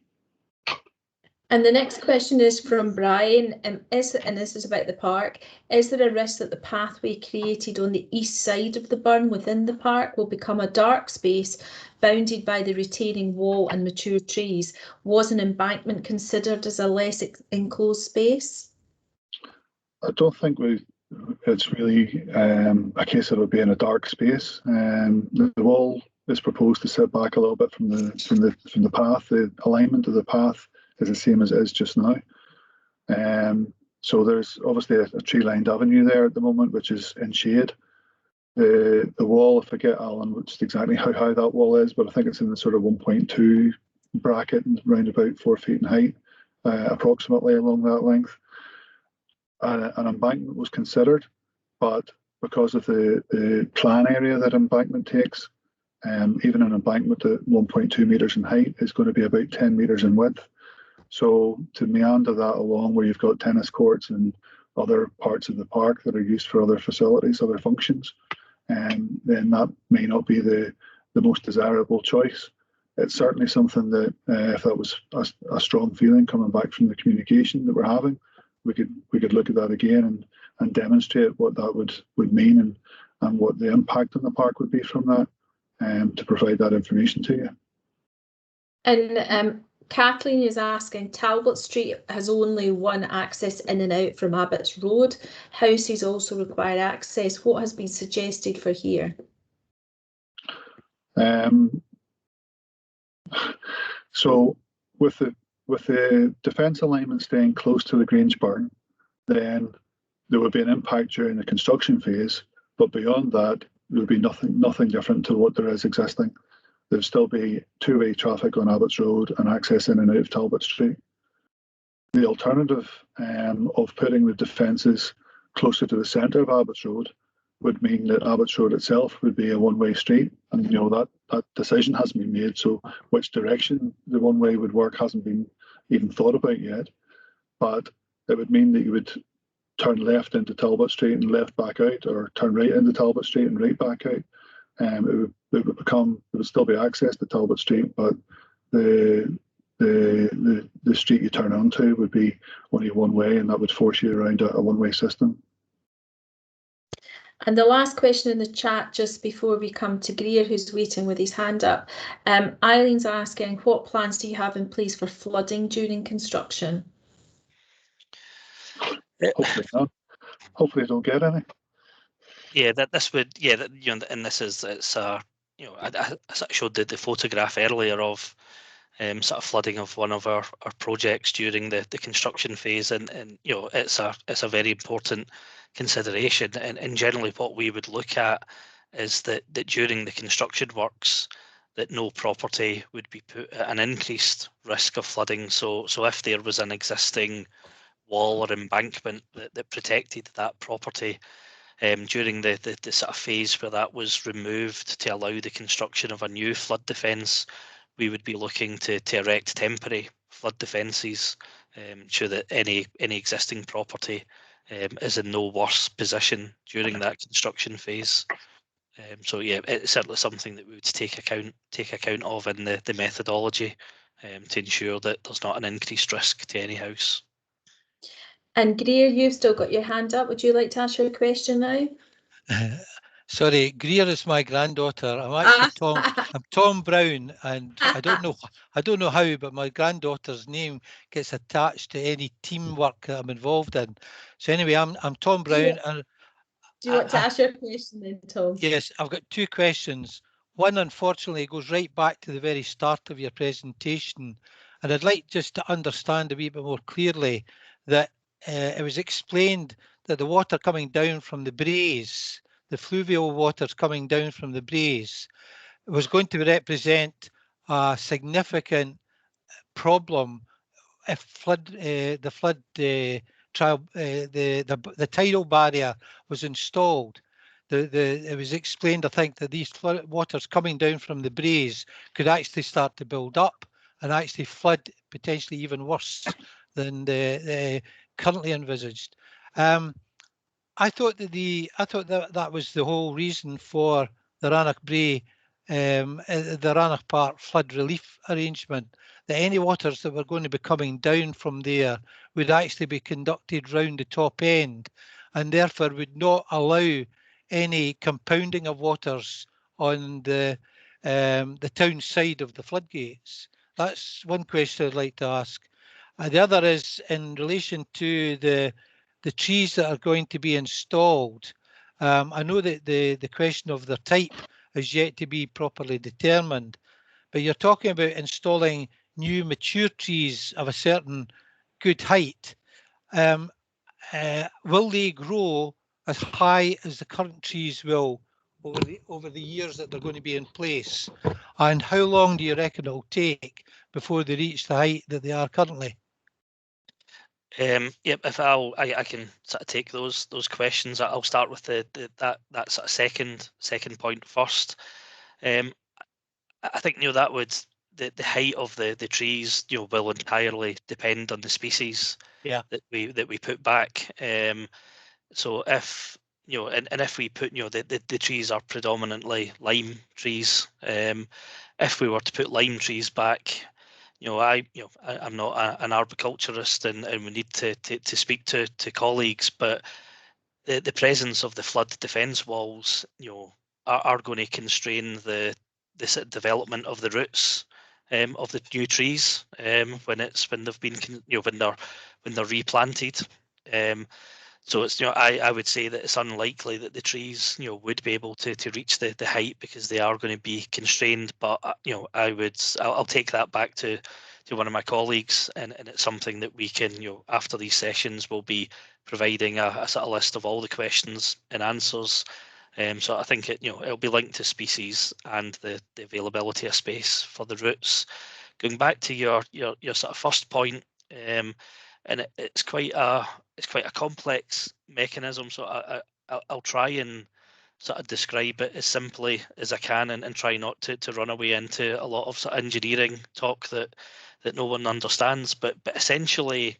And the next question is from Brian, and this is about the park. Is there a risk that the pathway created on the east side of the burn within the park will become a dark space bounded by the retaining wall and mature trees? Was an embankment considered as a less enclosed space? I don't think it's really a case of it being a dark space. The wall is proposed to sit back a little bit from the path. The alignment of the path is the same as it is just now. So there's obviously a tree-lined avenue there at the moment, which is in shade. The wall, I forget, Alan, which exactly how high that wall is, but I think it's in the sort of 1.2 bracket and around about 4 feet in height, approximately along that length. An embankment was considered, but because of the plan area that embankment takes, even an embankment at 1.2 metres in height is going to be about 10 metres in width. So to meander that along where you've got tennis courts and other parts of the park that are used for other facilities, other functions, then that may not be the most desirable choice. It's certainly something that if that was a strong feeling coming back from the communication that we're having, we could look at that again and demonstrate what that would mean and what the impact on the park would be from that, to provide that information to you. And Kathleen is asking, Talbot Street has only one access in and out from Abbott's Road. Houses also require access. What has been suggested for here? So with the defence alignment staying close to the Grange burn, then there would be an impact during the construction phase, but beyond that, there would be nothing different to what there is existing. There'd still be two-way traffic on Abbott's Road and access in and out of Talbot Street. The alternative of putting the defences closer to the centre of Abbott's Road would mean that Abbott's Road itself would be a one-way street, and that decision hasn't been made. So which direction the one-way would work hasn't been even thought about yet. But it would mean that you would turn left into Talbot Street and left back out, or turn right into Talbot Street and right back out. It would still be access to Talbot Street, but the street you turn onto would be only one way, and that would force you around a one-way system. And the last question in the chat, just before we come to Greer, who's waiting with his hand up, Eileen's asking, what plans do you have in place for flooding during construction? Hopefully not. Hopefully don't get any. Yeah, and this is I showed the photograph earlier of sort of flooding of one of our projects during the construction phase, and it's a very important consideration, and generally what we would look at is that during the construction works that no property would be put at an increased risk of flooding. So if there was an existing wall or embankment that protected that property, during the sort of phase where that was removed to allow the construction of a new flood defence, we would be looking to erect temporary flood defences, ensure that any existing property is in no worse position during that construction phase. So yeah, it's certainly something that we would take account of in the methodology, to ensure that there's not an increased risk to any house. And Greer, you've still got your hand up. Would you like to ask your question now? Sorry, Greer is my granddaughter. I'm actually I'm Tom Brown, and I don't know how, but my granddaughter's name gets attached to any teamwork that I'm involved in. So anyway, I'm Tom Brown. And do you want to ask your question then, Tom? Yes, I've got two questions. One, unfortunately, goes right back to the very start of your presentation, and I'd like just to understand a wee bit more clearly that it was explained that the water coming down from the braes, the fluvial waters coming down from the braes, was going to represent a significant problem if the tidal barrier was installed. It was explained, I think, that these waters coming down from the braes could actually start to build up and actually flood potentially even worse than the currently envisaged. I thought that was the whole reason for the Rannoch Brae, the Rannoch Park flood relief arrangement, that any waters that were going to be coming down from there would actually be conducted round the top end, and therefore would not allow any compounding of waters on the town side of the floodgates. That's one question I'd like to ask. The other is in relation to the trees that are going to be installed. I know that the question of their type is yet to be properly determined, but you're talking about installing new mature trees of a certain good height. Will they grow as high as the current trees will over the years that they're going to be in place? And how long do you reckon it'll take before they reach the height that they are currently? Yep, if I can sort of take those questions. I'll start with that sort of second point first. I think that would the height of the trees will entirely depend on the species that we put back. So if and if we put the trees are predominantly lime trees. If we were to put lime trees back, I'm not an arboriculturist, and we need to speak to colleagues, but the presence of the flood defence walls, are going to constrain the development of the roots of the new trees when they've been when they're replanted. So it's I would say that it's unlikely that the trees would be able to reach the height, because they are going to be constrained. But I'll take that back to one of my colleagues, and it's something that we can after these sessions we'll be providing a sort of list of all the questions and answers. So I think it'll be linked to species and the availability of space for the roots. Going back to your sort of first point, and it's quite a complex mechanism. So I'll try and sort of describe it as simply as I can, and try not to run away into a lot of sort of engineering talk that no one understands. But essentially,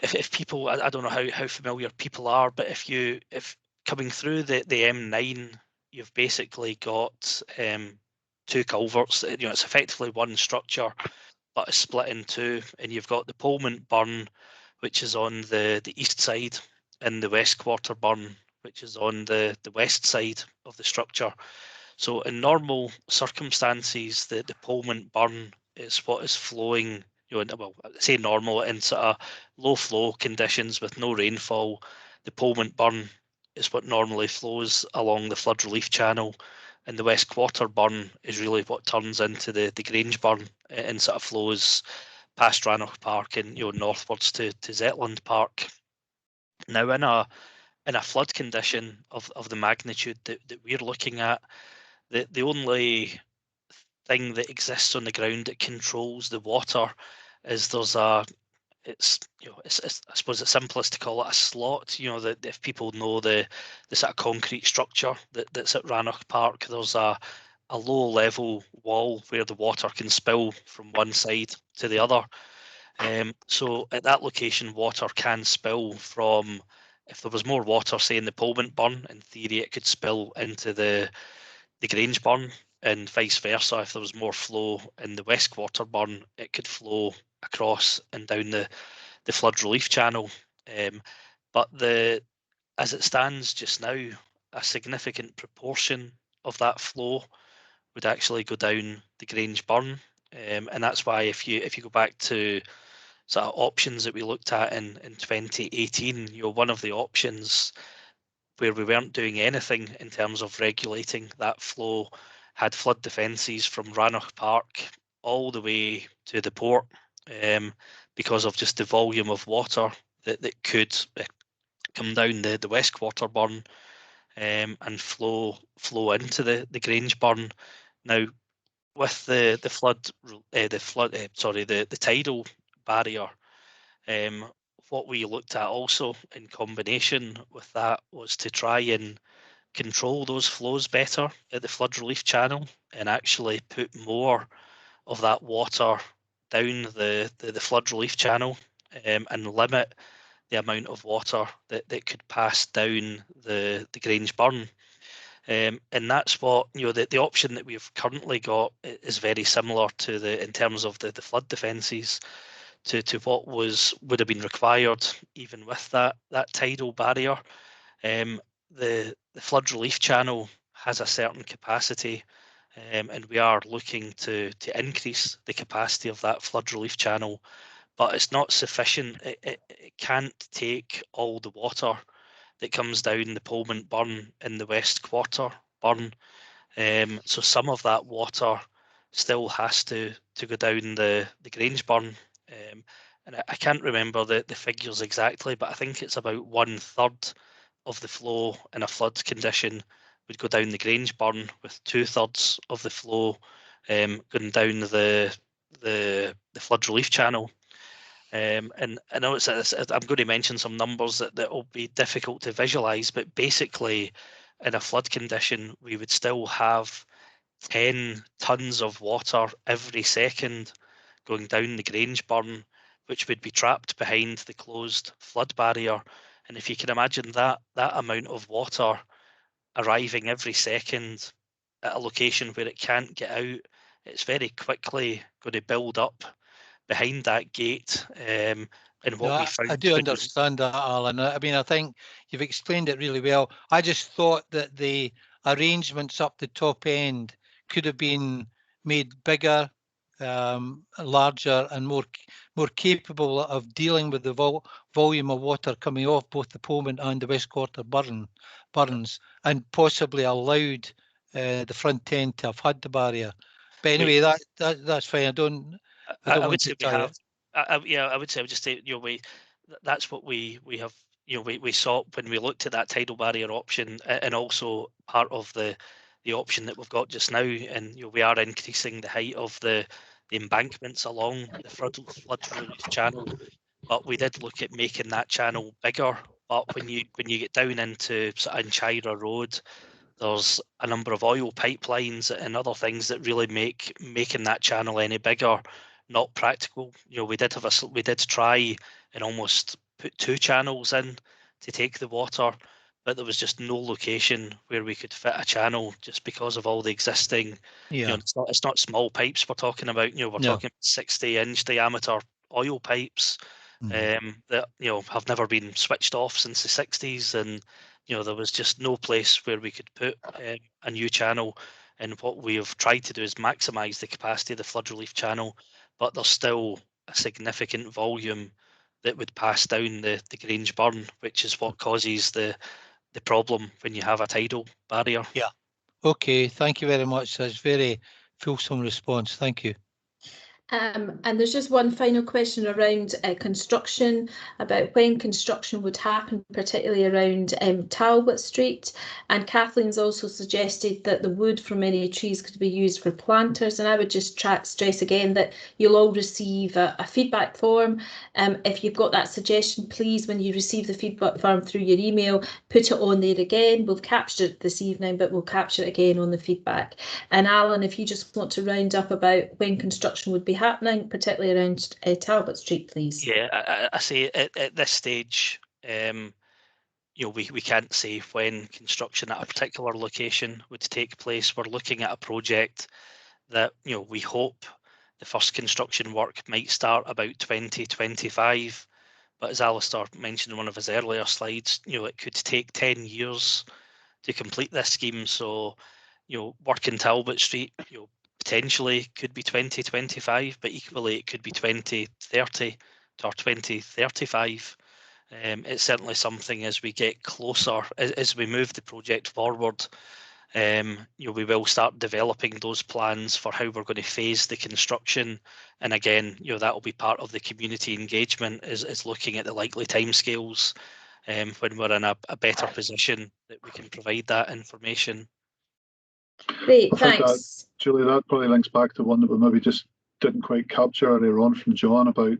if people, I don't know how familiar people are, but if coming through the M9, you've basically got two culverts. It's effectively one structure, but it's split in two, and you've got the Polmont burn, which is on the east side, and the West Quarter burn, which is on the west side of the structure. So in normal circumstances, the Polmont burn is what is flowing, well, I say normal, in sort of low flow conditions with no rainfall. The Polmont burn is what normally flows along the flood relief channel, and the West Quarter burn is really what turns into the Grange burn and sort of flows past Rannoch Park and northwards to Zetland Park. Now in a flood condition of the magnitude that we're looking at, the only thing that exists on the ground that controls the water is there's it's I suppose it's simplest to call it a slot. That if people know the sort of concrete structure that's at Rannoch Park, there's a low level wall where the water can spill from one side to the other. So at that location, water can spill from, if there was more water, say in the Polmont burn, in theory it could spill into the Grange burn, and vice versa. If there was more flow in the West Quarter burn, it could flow across and down the flood relief channel. But as it stands just now, a significant proportion of that flow would actually go down the Grange burn, and that's why if you go back to sort of options that we looked at in 2018, one of the options where we weren't doing anything in terms of regulating that flow had flood defences from Rannoch Park all the way to the port, because of just the volume of water that could come down the West Quarter burn and flow into the Grange burn. Now, with the tidal barrier, what we looked at also in combination with that was to try and control those flows better at the flood relief channel, and actually put more of that water down the flood relief channel, and limit the amount of water that could pass down the Grange burn. And that's what, the option that we've currently got is very similar to in terms of the flood defences to what would have been required even with that tidal barrier. The flood relief channel has a certain capacity, and we are looking to increase the capacity of that flood relief channel, but it's not sufficient. It can't take all the water that comes down the Polmont Burn in the West Quarter Burn. So some of that water still has to go down the Grange Burn. And I can't remember the figures exactly, but I think it's about 1/3 of the flow in a flood condition would go down the Grange Burn, with 2/3 of the flow going down the flood relief channel. And I know I'm going to mention some numbers that will be difficult to visualize, but basically in a flood condition, we would still have 10 tons of water every second going down the Grange Burn, which would be trapped behind the closed flood barrier. And if you can imagine that amount of water arriving every second at a location where it can't get out, it's very quickly going to build up behind that gate. And what we found, I do understand that, Alan. I mean, I think you've explained it really well. I just thought that the arrangements up the top end could have been made bigger, larger, and more capable of dealing with the volume of water coming off both the Polmont and the West Quarter burns, and possibly allowed the front end to have had the barrier. But anyway, that's fine. I don't want to tie it. I would just say, that's what we have, we saw when we looked at that tidal barrier option, and also part of the option that we've got just now. And we are increasing the height of the embankments along the flood relief channel, but we did look at making that channel bigger. But when you get down into Anchira Road, there's a number of oil pipelines and other things that really make making that channel any bigger not practical. We did try and almost put 2 channels in to take the water, but there was just no location where we could fit a channel, just because of all the existing. It's not small pipes we're talking about. We're talking 60-inch diameter oil pipes that have never been switched off since the 60s, and there was just no place where we could put a new channel. And what we have tried to do is maximise the capacity of the flood relief channel, but there's still a significant volume that would pass down the Grange Burn, which is what causes the problem when you have a tidal barrier. Yeah. Okay, thank you very much. That's very fulsome response. Thank you. And there's just one final question around construction, about when construction would happen, particularly around Talbot Street. And Kathleen's also suggested that the wood from any trees could be used for planters. And I would just stress again that you'll all receive a feedback form. If you've got that suggestion, please, when you receive the feedback form through your email, put it on there again. We've captured it this evening, but we'll capture it again on the feedback. And Alan, if you just want to round up about when construction would be happening, particularly around Talbot Street, please. Yeah, I say at this stage, we can't say when construction at a particular location would take place. We're looking at a project that we hope the first construction work might start about 2025. But as Alistair mentioned in one of his earlier slides, it could take 10 years to complete this scheme. So, work in Talbot Street, potentially could be 2025, but equally it could be 2030 or 2035. It's certainly something, as we get closer, as we move the project forward, we will start developing those plans for how we're going to phase the construction. And again, that will be part of the community engagement, is looking at the likely timescales when we're in a better position that we can provide that information. Great, thanks. Julie, that probably links back to one that we maybe just didn't quite capture earlier on from John about,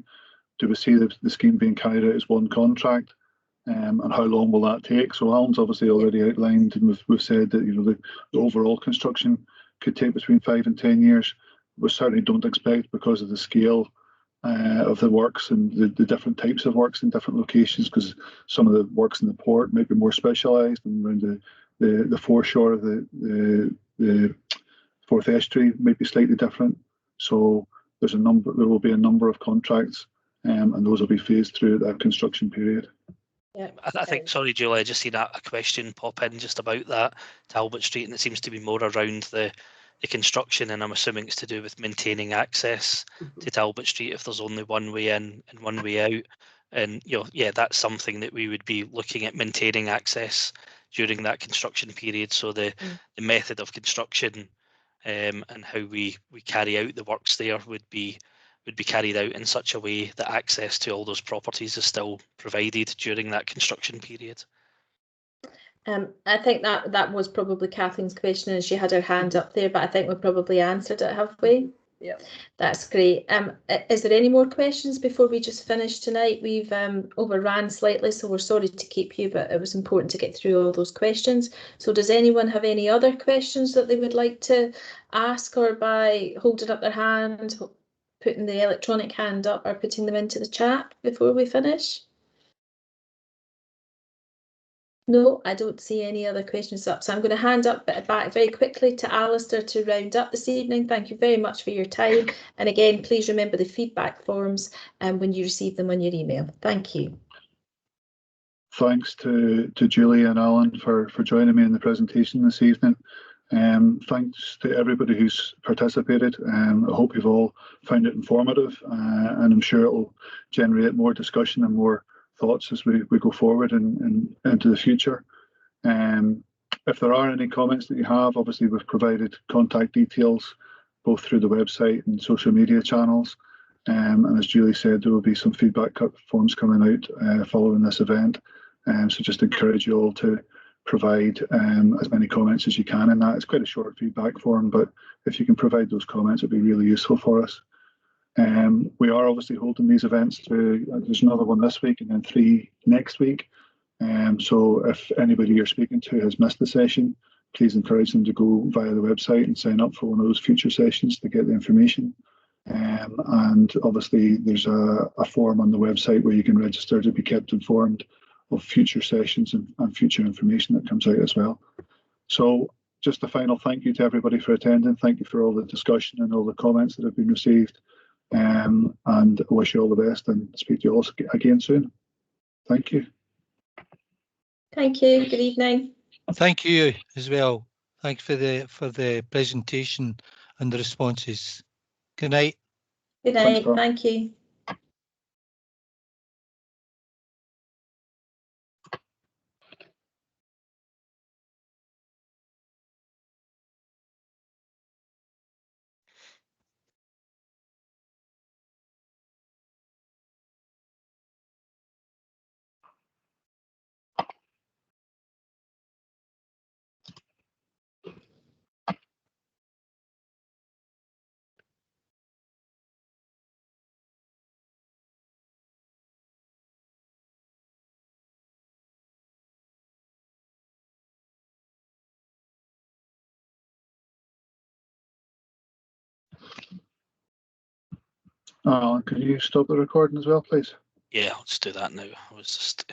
do we see the scheme being carried out as one contract, and how long will that take? So Alan's obviously already outlined, and we've said that the overall construction could take between 5 and 10 years. We certainly don't expect, because of the scale of the works and the different types of works in different locations, because some of the works in the port might be more specialised and around the the foreshore of the Fourth Estuary might be slightly different. So there will be a number of contracts, and those will be phased through that construction period. Yeah, I think, sorry, Julie, I just seen a question pop in just about that Talbot Street, and it seems to be more around the construction, and I'm assuming it's to do with maintaining access to Talbot Street if there's only one way in and one way out. And yeah, that's something that we would be looking at, maintaining access during that construction period. So the method of construction and how we carry out the works there would be carried out in such a way that access to all those properties is still provided during that construction period. I think that was probably Kathleen's question, and she had her hand up there, but I think we probably answered it, have we? Yeah. That's great. Is there any more questions before we just finish tonight? We've overran slightly, so we're sorry to keep you, but it was important to get through all those questions. So does anyone have any other questions that they would like to ask, or by holding up their hand, putting the electronic hand up, or putting them into the chat before we finish? No, I don't see any other questions up, so I'm going to hand back very quickly to Alistair to round up this evening. Thank you very much for your time, and again, please remember the feedback forms when you receive them on your email. Thank you. Thanks to Julie and Alan for joining me in the presentation this evening. Thanks to everybody who's participated. I hope you've all found it informative, and I'm sure it will generate more discussion and more thoughts as we go forward and into the future. If there are any comments that you have, obviously we've provided contact details both through the website and social media channels. And as Julie said, there will be some feedback forms coming out following this event. So just encourage you all to provide as many comments as you can in that. It's quite a short feedback form, but if you can provide those comments, it'd be really useful for us. We are obviously holding these events through, there's another one this week and then 3 next week. So if anybody you're speaking to has missed the session, please encourage them to go via the website and sign up for one of those future sessions to get the information. And obviously there's a form on the website where you can register to be kept informed of future sessions and future information that comes out as well. So just a final thank you to everybody for attending. Thank you for all the discussion and all the comments that have been received. And I wish you all the best and speak to you all again soon. Thank you. Thank you. Good evening. Thank you as well. Thanks for the presentation and the responses. Good night. Good night. Thanks, Thank you. Alan, could you stop the recording as well, please? Yeah, I'll just do that now. I was just